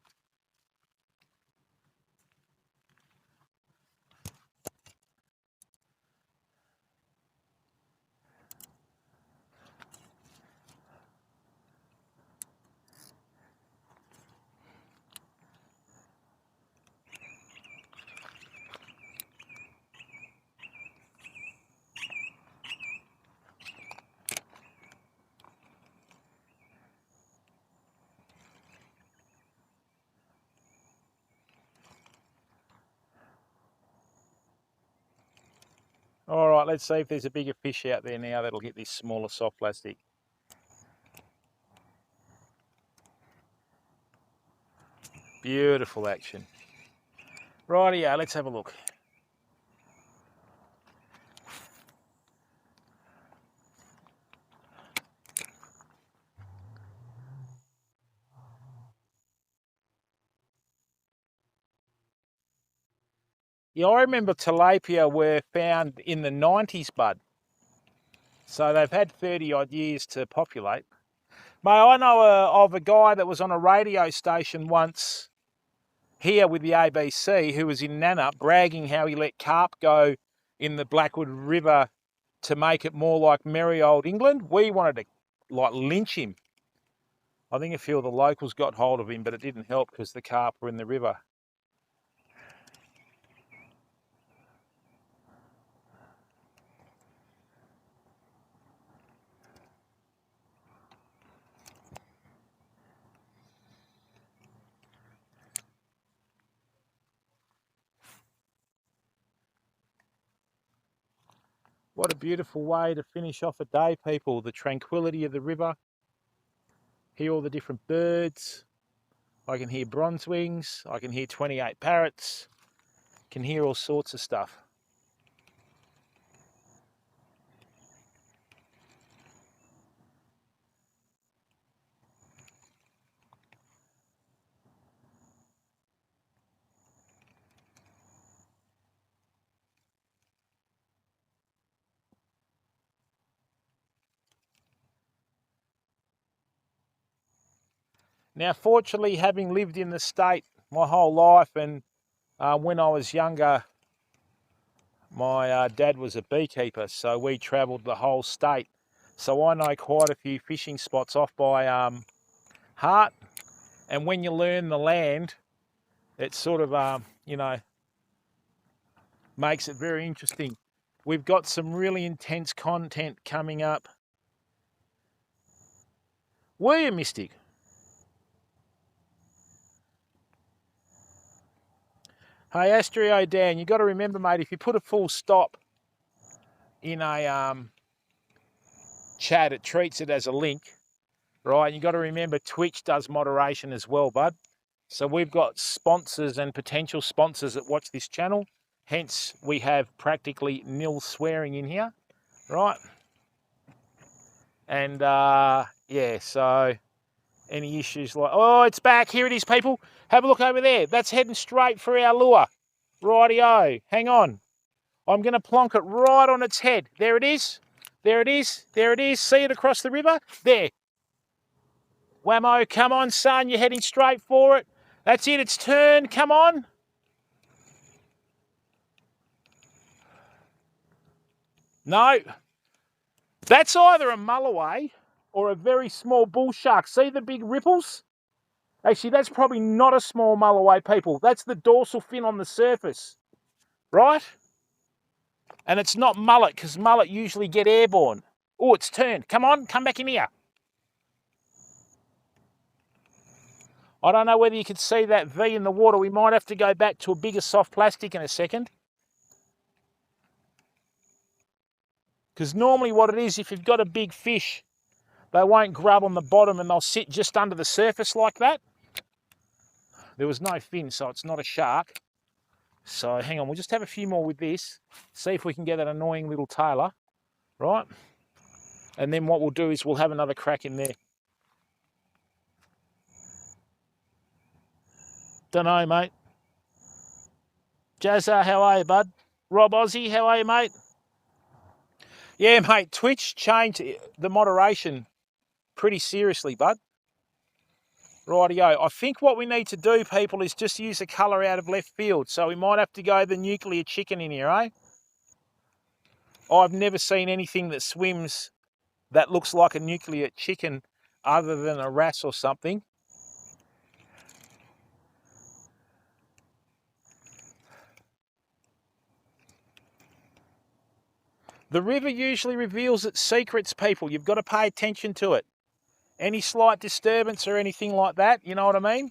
All right, let's see if there's a bigger fish out there now that'll get this smaller soft plastic. Beautiful action. Rightio, let's have a look. Yeah, I remember tilapia were found in the 90s, bud. So they've had 30 odd years to populate. Mate, I know of a guy that was on a radio station once here with the ABC who was in Nannup bragging how he let carp go in the Blackwood River to make it more like merry old England. We wanted to like lynch him. I think a few of the locals got hold of him, but it didn't help because the carp were in the river. What a beautiful way to finish off a day, people. The tranquility of the river. Hear all the different birds. I can hear bronzewings. I can hear 28 parrots. Can hear all sorts of stuff. Now, fortunately, having lived in the state my whole life, and when I was younger, my dad was a beekeeper, so we travelled the whole state. So I know quite a few fishing spots off by Hart. And when you learn the land, it sort of, you know, makes it very interesting. We've got some really intense content coming up. Were you, Mystic? Hey, Astrio Dan, you got to remember, mate, if you put a full stop in a chat, it treats it as a link, right? You got to remember Twitch does moderation as well, bud. So we've got sponsors and potential sponsors that watch this channel. Hence, we have practically nil swearing in here, right? And yeah, so any issues like, oh, it's back. Here it is, people. Have a look over there. That's heading straight for our lure. Rightio. Hang on. I'm going to plonk it right on its head. There it is. There it is. There it is. See it across the river? There. Whammo, come on, son. You're heading straight for it. That's it. It's turned. Come on. No. That's either a mulloway or a very small bull shark. See the big ripples? Actually, that's probably not a small mulloway, people. That's the dorsal fin on the surface. right? And it's not mullet, because mullet usually get airborne. Oh, it's turned. Come on, come back in here. I don't know whether you can see that V in the water. We might have to go back to a bigger soft plastic in a second. Because normally what it is, if you've got a big fish, they won't grub on the bottom and they'll sit just under the surface like that. There was no fin, so it's not a shark. So hang on, we'll just have a few more with this. See if we can get that annoying little tailor, right? And then what we'll do is we'll have another crack in there. Dunno, mate. Jazza, how are you, bud? Rob Aussie, how are you, mate? Yeah, mate, Twitch changed the moderation pretty seriously, bud. Rightio. I think what we need to do, people, is just use a colour out of left field. So we might have to go the nuclear chicken in here, eh? I've never seen anything that swims that looks like a nuclear chicken other than a wrasse or something. The river usually reveals its secrets, people. You've got to pay attention to it. Any slight disturbance or anything like that, you know what I mean?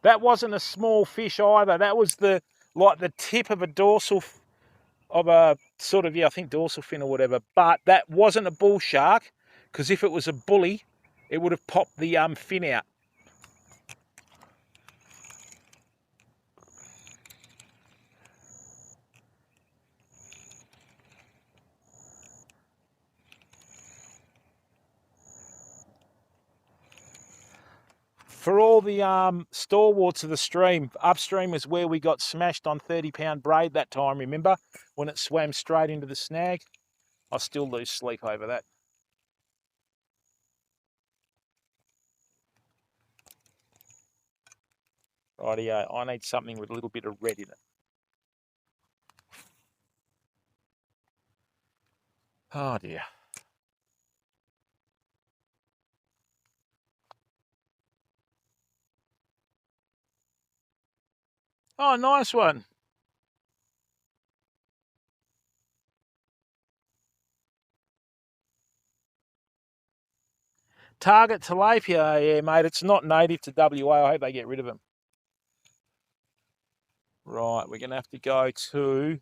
That wasn't a small fish either. That was the tip of a dorsal, of a sort of, yeah, I think dorsal fin or whatever. But that wasn't a bull shark, because if it was a bully, it would have popped the fin out. For all the stalwarts of the stream, upstream is where we got smashed on 30-pound braid that time, remember? When it swam straight into the snag. I still lose sleep over that. Rightio, I need something with a little bit of red in it. Oh dear. Oh, nice one. Target tilapia, yeah, mate. It's not native to WA. I hope they get rid of them. Right, we're going to have to go to...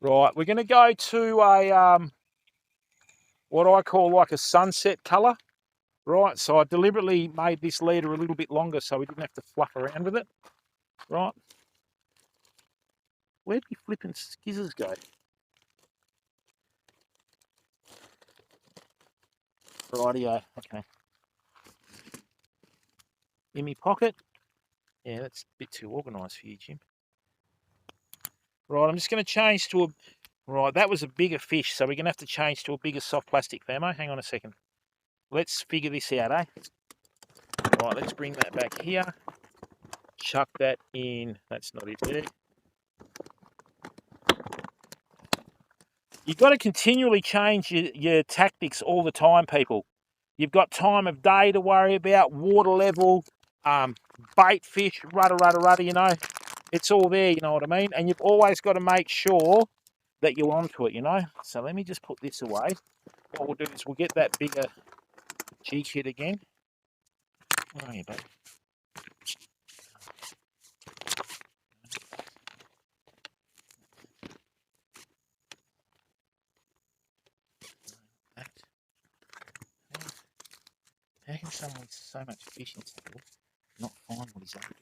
Right, we're going to go to a, what I call like a sunset colour. Right, so I deliberately made this leader a little bit longer so we didn't have to fluff around with it. Right. Where'd the flipping skizzers go? Rightio, okay. In my pocket. Yeah, that's a bit too organised for you, Jim. Right, I'm just going to change to a... Right, that was a bigger fish, so we're going to have to change to a bigger soft plastic Famo. Hang on a second. Let's figure this out, eh? Right, let's bring that back here. Chuck that in. That's not it there. You've got to continually change your tactics all the time, people. You've got time of day to worry about, water level, bait fish, rudder, you know. It's all there, you know what I mean? And you've always got to make sure that you're onto it, you know. So let me just put this away. What we'll do is we'll get that bigger cheek hit again. Where are you, babe? How can someone with so much fishing tackle not find what he's after?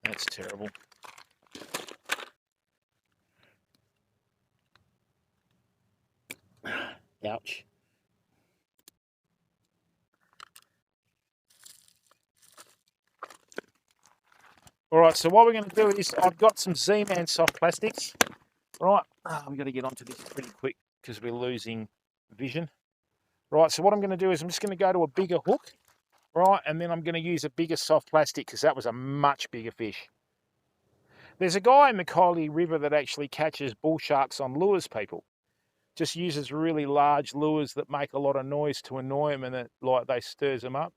That's terrible. Ouch. All right, so what we're going to do is I've got some Z-Man soft plastics. Right, I'm going to get onto this pretty quick because we're losing vision. Right, so what I'm going to do is I'm just going to go to a bigger hook, right, and then I'm going to use a bigger soft plastic because that was a much bigger fish. There's a guy in the Kylie River that actually catches bull sharks on lures, people. Just uses really large lures that make a lot of noise to annoy them, and it, like, they stirs them up.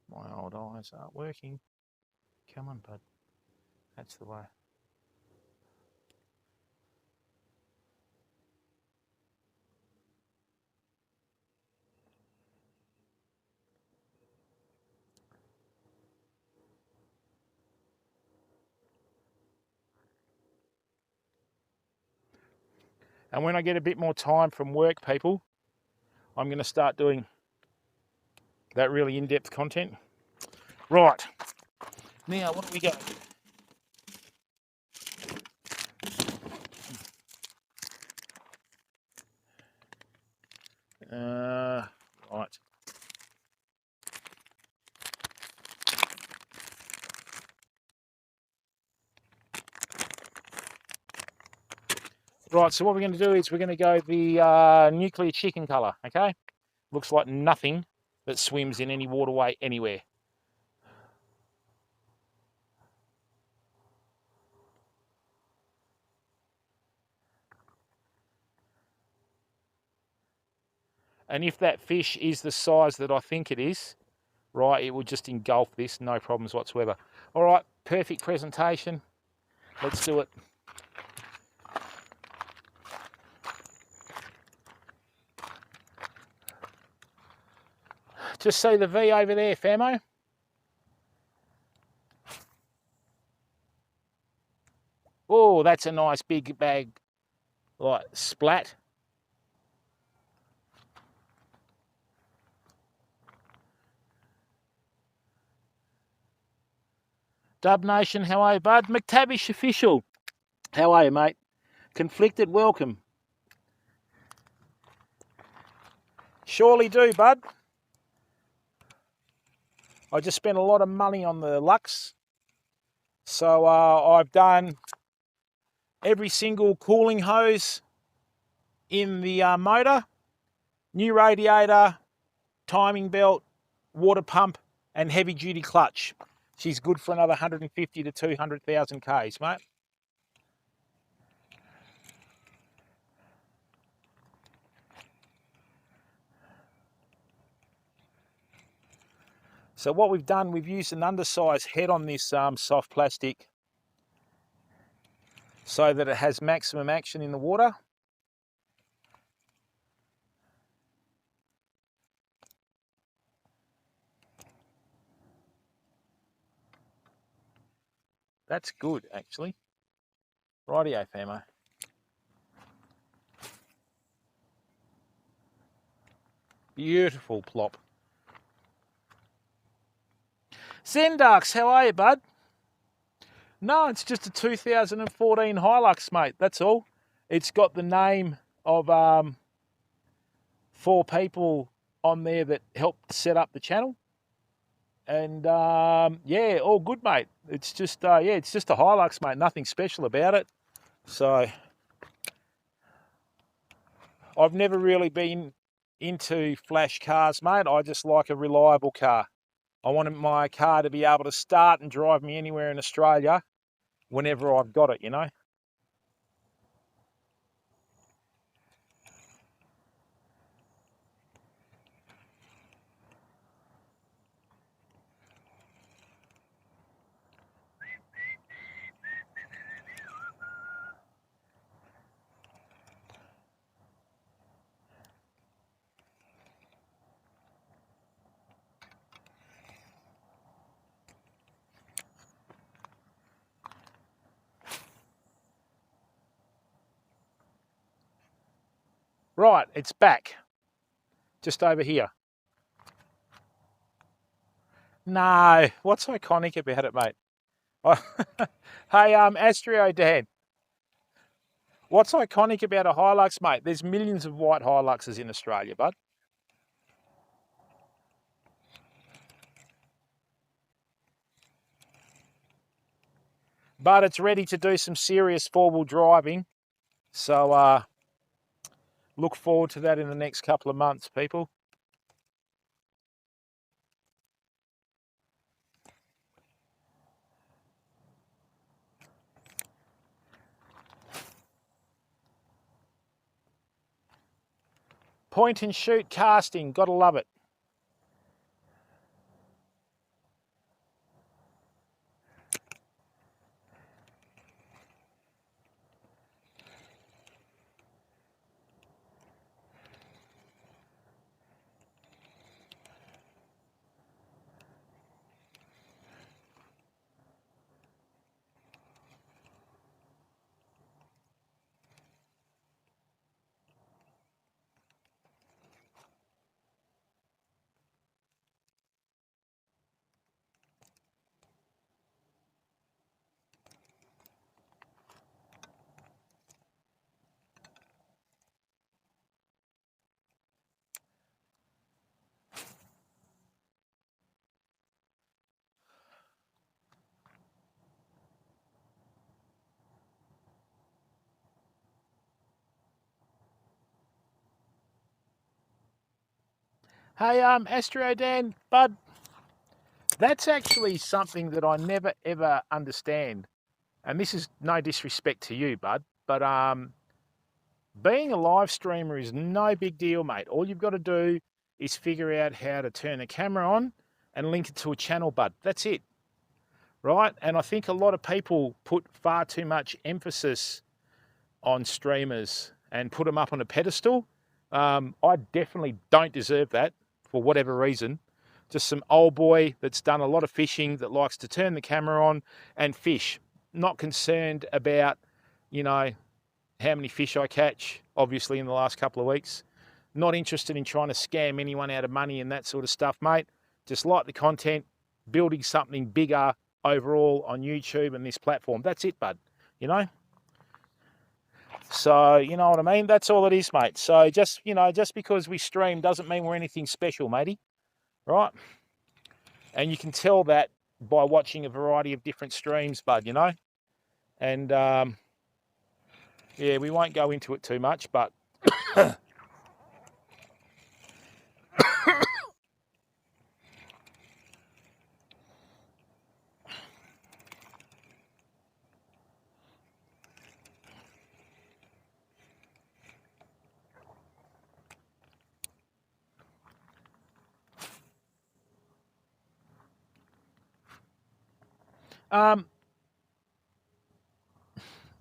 My old eyes aren't working. Come on, bud. That's the way. And when I get a bit more time from work, people, I'm going to start doing that really in-depth content. Right. Now, what do we got? Right. Right, so what we're going to do is we're going to go the nuclear chicken colour, okay? Looks like nothing that swims in any waterway anywhere. And if that fish is the size that I think it is, right, it will just engulf this, no problems whatsoever. All right, perfect presentation. Let's do it. Just see the V over there, famo. Oh, that's a nice big bag, like, splat. Dub Nation, how are you, bud? McTavish Official, how are you, mate? Conflicted, welcome. Surely do, bud. I just spent a lot of money on the Lux. So I've done every single cooling hose in the motor, new radiator, timing belt, water pump, and heavy duty clutch. She's good for another 150 to 200,000 Ks, mate. So what we've done, we've used an undersized head on this soft plastic so that it has maximum action in the water. That's good, actually. Rightio, famo. Beautiful plop. Zendarks, how are you, bud? No, it's just a 2014 Hilux, mate. That's all. It's got the name of 4 people on there that helped set up the channel. And yeah, all good, mate. It's just yeah, it's just a Hilux, mate. Nothing special about it. So I've never really been into flash cars, mate. I just like a reliable car. I want my car to be able to start and drive me anywhere in Australia whenever I've got it, you know. Right, it's back. Just over here. No, what's iconic about it, mate? Hey, Astrio Dan, what's iconic about a Hilux, mate? There's millions of white Hiluxes in Australia, bud. But it's ready to do some serious four-wheel driving. So look forward to that in the next couple of months, people. Point and shoot casting, gotta love it. Hey, Astro Dan, bud, that's actually something that I never ever understand. And this is no disrespect to you, bud, but being a live streamer is no big deal, mate. All you've got to do is figure out how to turn a camera on and link it to a channel, bud. That's it, right? And I think a lot of people put far too much emphasis on streamers and put them up on a pedestal. I definitely don't deserve that for whatever reason. Just some old boy that's done a lot of fishing that likes to turn the camera on and fish. Not concerned about, you know, how many fish I catch, obviously, in the last couple of weeks. Not interested in trying to scam anyone out of money and that sort of stuff, mate. Just like the content, building something bigger overall on YouTube and this platform. That's it, bud, you know? So, you know what I mean? That's all it is, mate. So just, you know, just because we stream doesn't mean we're anything special, matey, right? And you can tell that by watching a variety of different streams, bud, you know? And, yeah, we won't go into it too much, but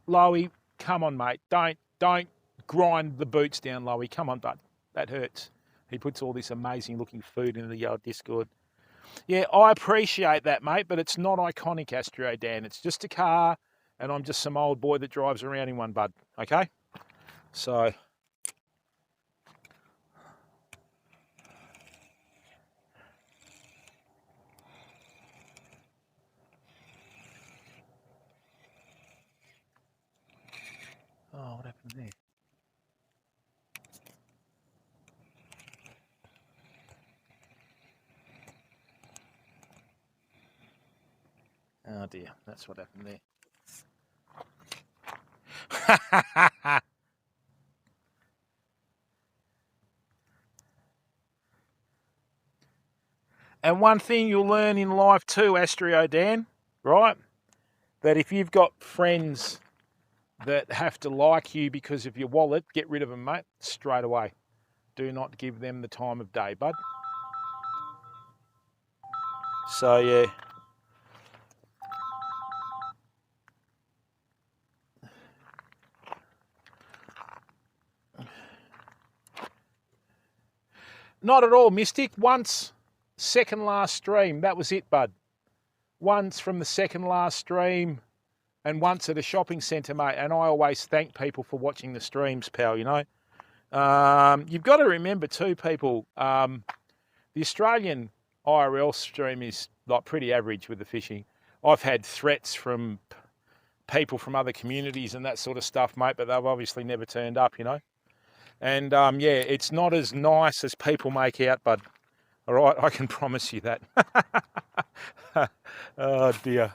Lowy, come on, mate. Don't grind the boots down, Lowy. Come on, bud. That hurts. He puts all this amazing looking food into the yard Discord. Yeah, I appreciate that, mate, but it's not iconic, Astro Dan. It's just a car, and I'm just some old boy that drives around in one, bud. Okay? So, oh, what happened there? Oh dear, that's what happened there. And one thing you'll learn in life too, Astro Dan, right? That if you've got friends that have to like you because of your wallet, get rid of them, mate, straight away. Do not give them the time of day, bud. So, yeah. Not at all, Mystic. Once, second last stream, that was it, bud. Once from the second last stream and once at a shopping centre, mate. And I always thank people for watching the streams, pal, you know. You've got to remember too, people, the Australian IRL stream is like pretty average with the fishing. I've had threats from people from other communities and that sort of stuff, mate, but they've obviously never turned up, you know. And yeah, it's not as nice as people make out, bud. All right, I can promise you that. Oh dear.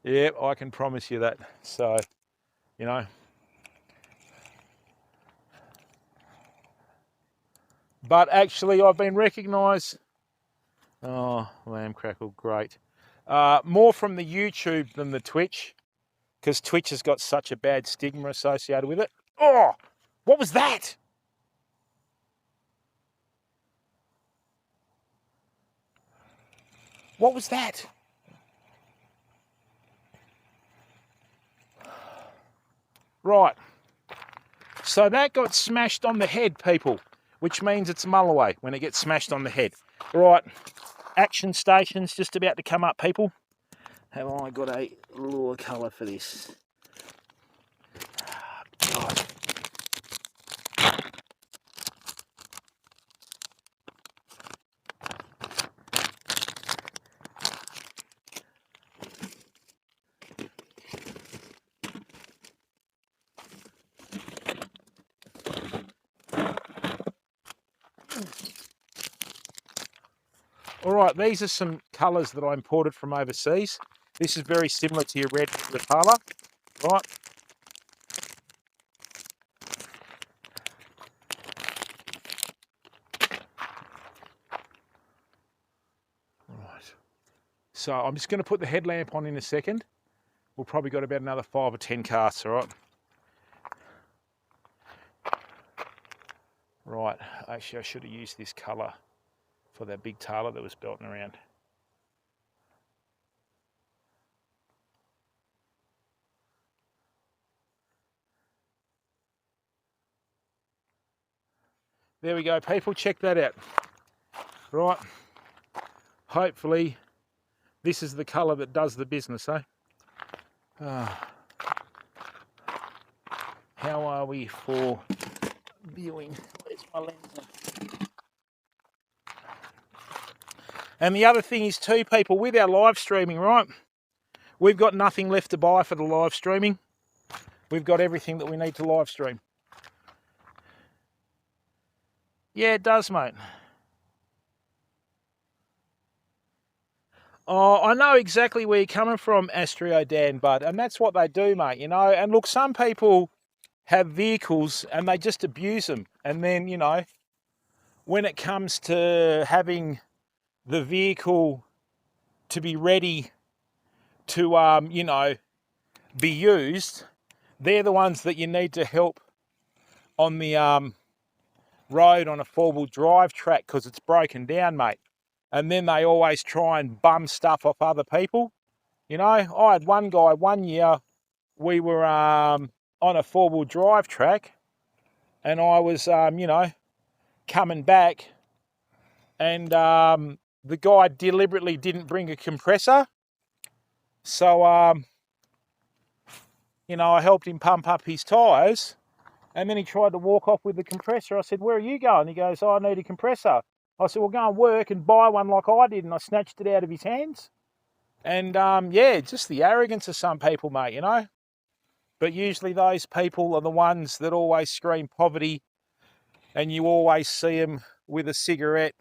Yeah, I can promise you that. So, you know. But actually, I've been recognised. Oh, lamb crackle, great. More from the YouTube than the Twitch, because Twitch has got such a bad stigma associated with it. Oh, what was that? What was that? Right. So that got smashed on the head, people, which means it's mulloway when it gets smashed on the head. Right. Action station's just about to come up, people. Have I got a lure colour for this? God. All right, these are some colours that I imported from overseas. This is very similar to your red Rapala, right? Right. So I'm just going to put the headlamp on in a second. We've probably got about another 5 or 10 casts, all right? Right, actually I should have used this colour for that big tailor that was belting around. There we go, people, check that out. Right, hopefully this is the colour that does the business, eh? How are we for viewing? Where's my lens? And the other thing is too, people, with our live streaming, right? We've got nothing left to buy for the live streaming. We've got everything that we need to live stream. Yeah, it does, mate. Oh, I know exactly where you're coming from, Astrio Dan, bud, and that's what they do, mate, you know. And look, some people have vehicles and they just abuse them. And then, you know, when it comes to having the vehicle to be ready to, you know, be used, they're the ones that you need to help on the road on a four-wheel drive track because it's broken down, mate. And then they always try and bum stuff off other people. You know, I had one guy one year, we were on a four-wheel drive track and I was, you know, coming back and the guy deliberately didn't bring a compressor. So, you know, I helped him pump up his tyres and then he tried to walk off with the compressor. I said, where are you going? He goes, oh, I need a compressor. I said, well, go and work and buy one like I did. And I snatched it out of his hands. And, yeah, just the arrogance of some people, mate, you know. But usually those people are the ones that always scream poverty and you always see them with a cigarette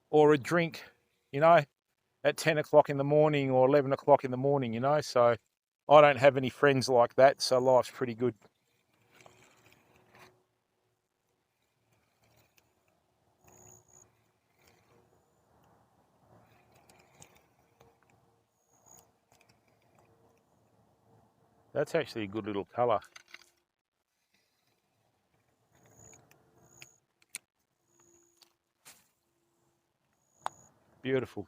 or a drink, you know, at 10 o'clock in the morning or 11 o'clock in the morning, you know. So I don't have any friends like that, so life's pretty good. That's actually a good little colour. Beautiful.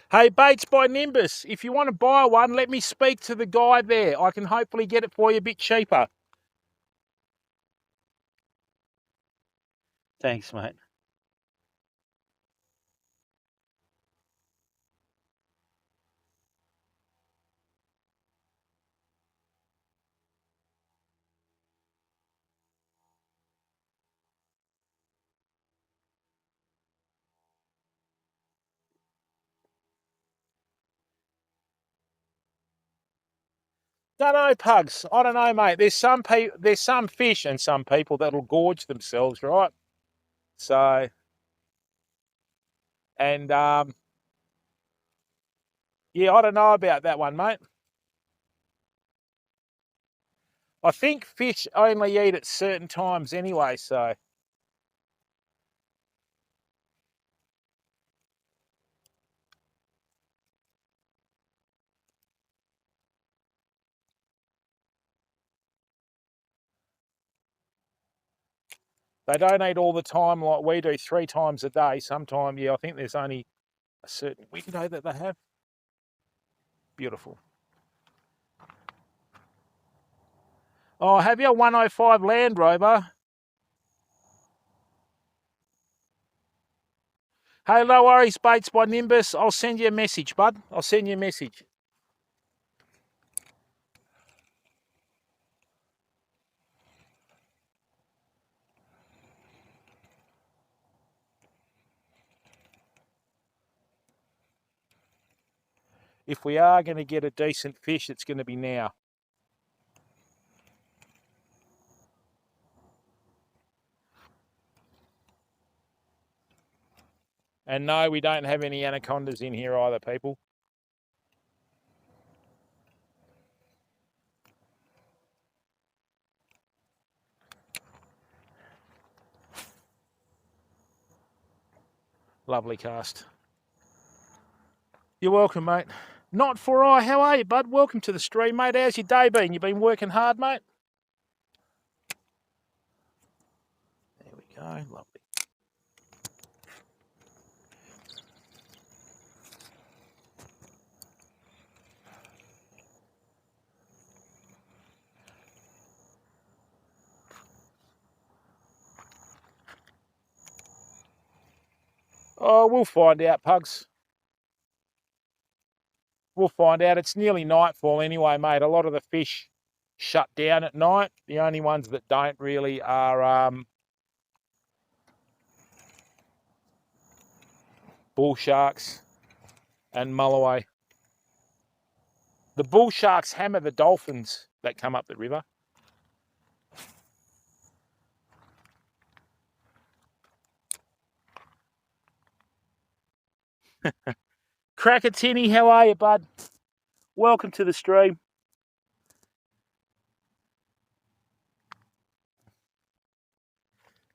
Hey, Baits by Nimbus, if you want to buy one, let me speak to the guy there. I can hopefully get it for you a bit cheaper. Thanks, mate. Don't know, Pugs. I don't know, mate. There's some fish and some people that'll gorge themselves, right? So, and yeah, I don't know about that one, mate. I think fish only eat at certain times anyway, so. They don't eat all the time like we do, 3 times a day. Sometime, yeah, I think there's only a certain window that they have. Beautiful. Oh, have you a 105 Land Rover? Hey, no worries, Baits by Nimbus. I'll send you a message, bud. I'll send you a message. If we are going to get a decent fish, it's going to be now. And no, we don't have any anacondas in here either, people. Lovely cast. You're welcome, mate. Not for I. How are you, bud? Welcome to the stream, mate. How's your day been? You been working hard, mate? There we go. Lovely. Oh, we'll find out, Pugs. We'll find out. It's nearly nightfall anyway, mate. A lot of the fish shut down at night. The only ones that don't really are bull sharks and mulloway. The bull sharks hammer the dolphins that come up the river. Krakatini, how are you, bud? Welcome to the stream.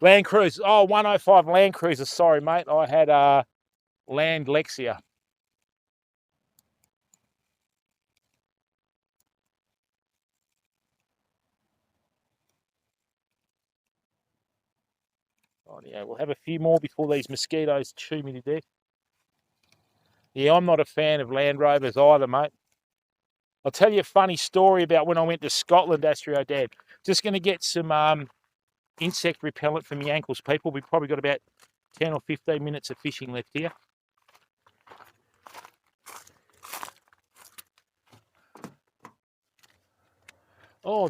Land Cruiser. Oh, 105 Land Cruiser. Sorry, mate. I had Land Lexia. Oh, yeah, we'll have a few more before these mosquitoes chew me to death. Yeah, I'm not a fan of Land Rovers either, mate. I'll tell you a funny story about when I went to Scotland, Astro Dad. Just going to get some insect repellent for my ankles, people. We've probably got about 10 or 15 minutes of fishing left here. Oh,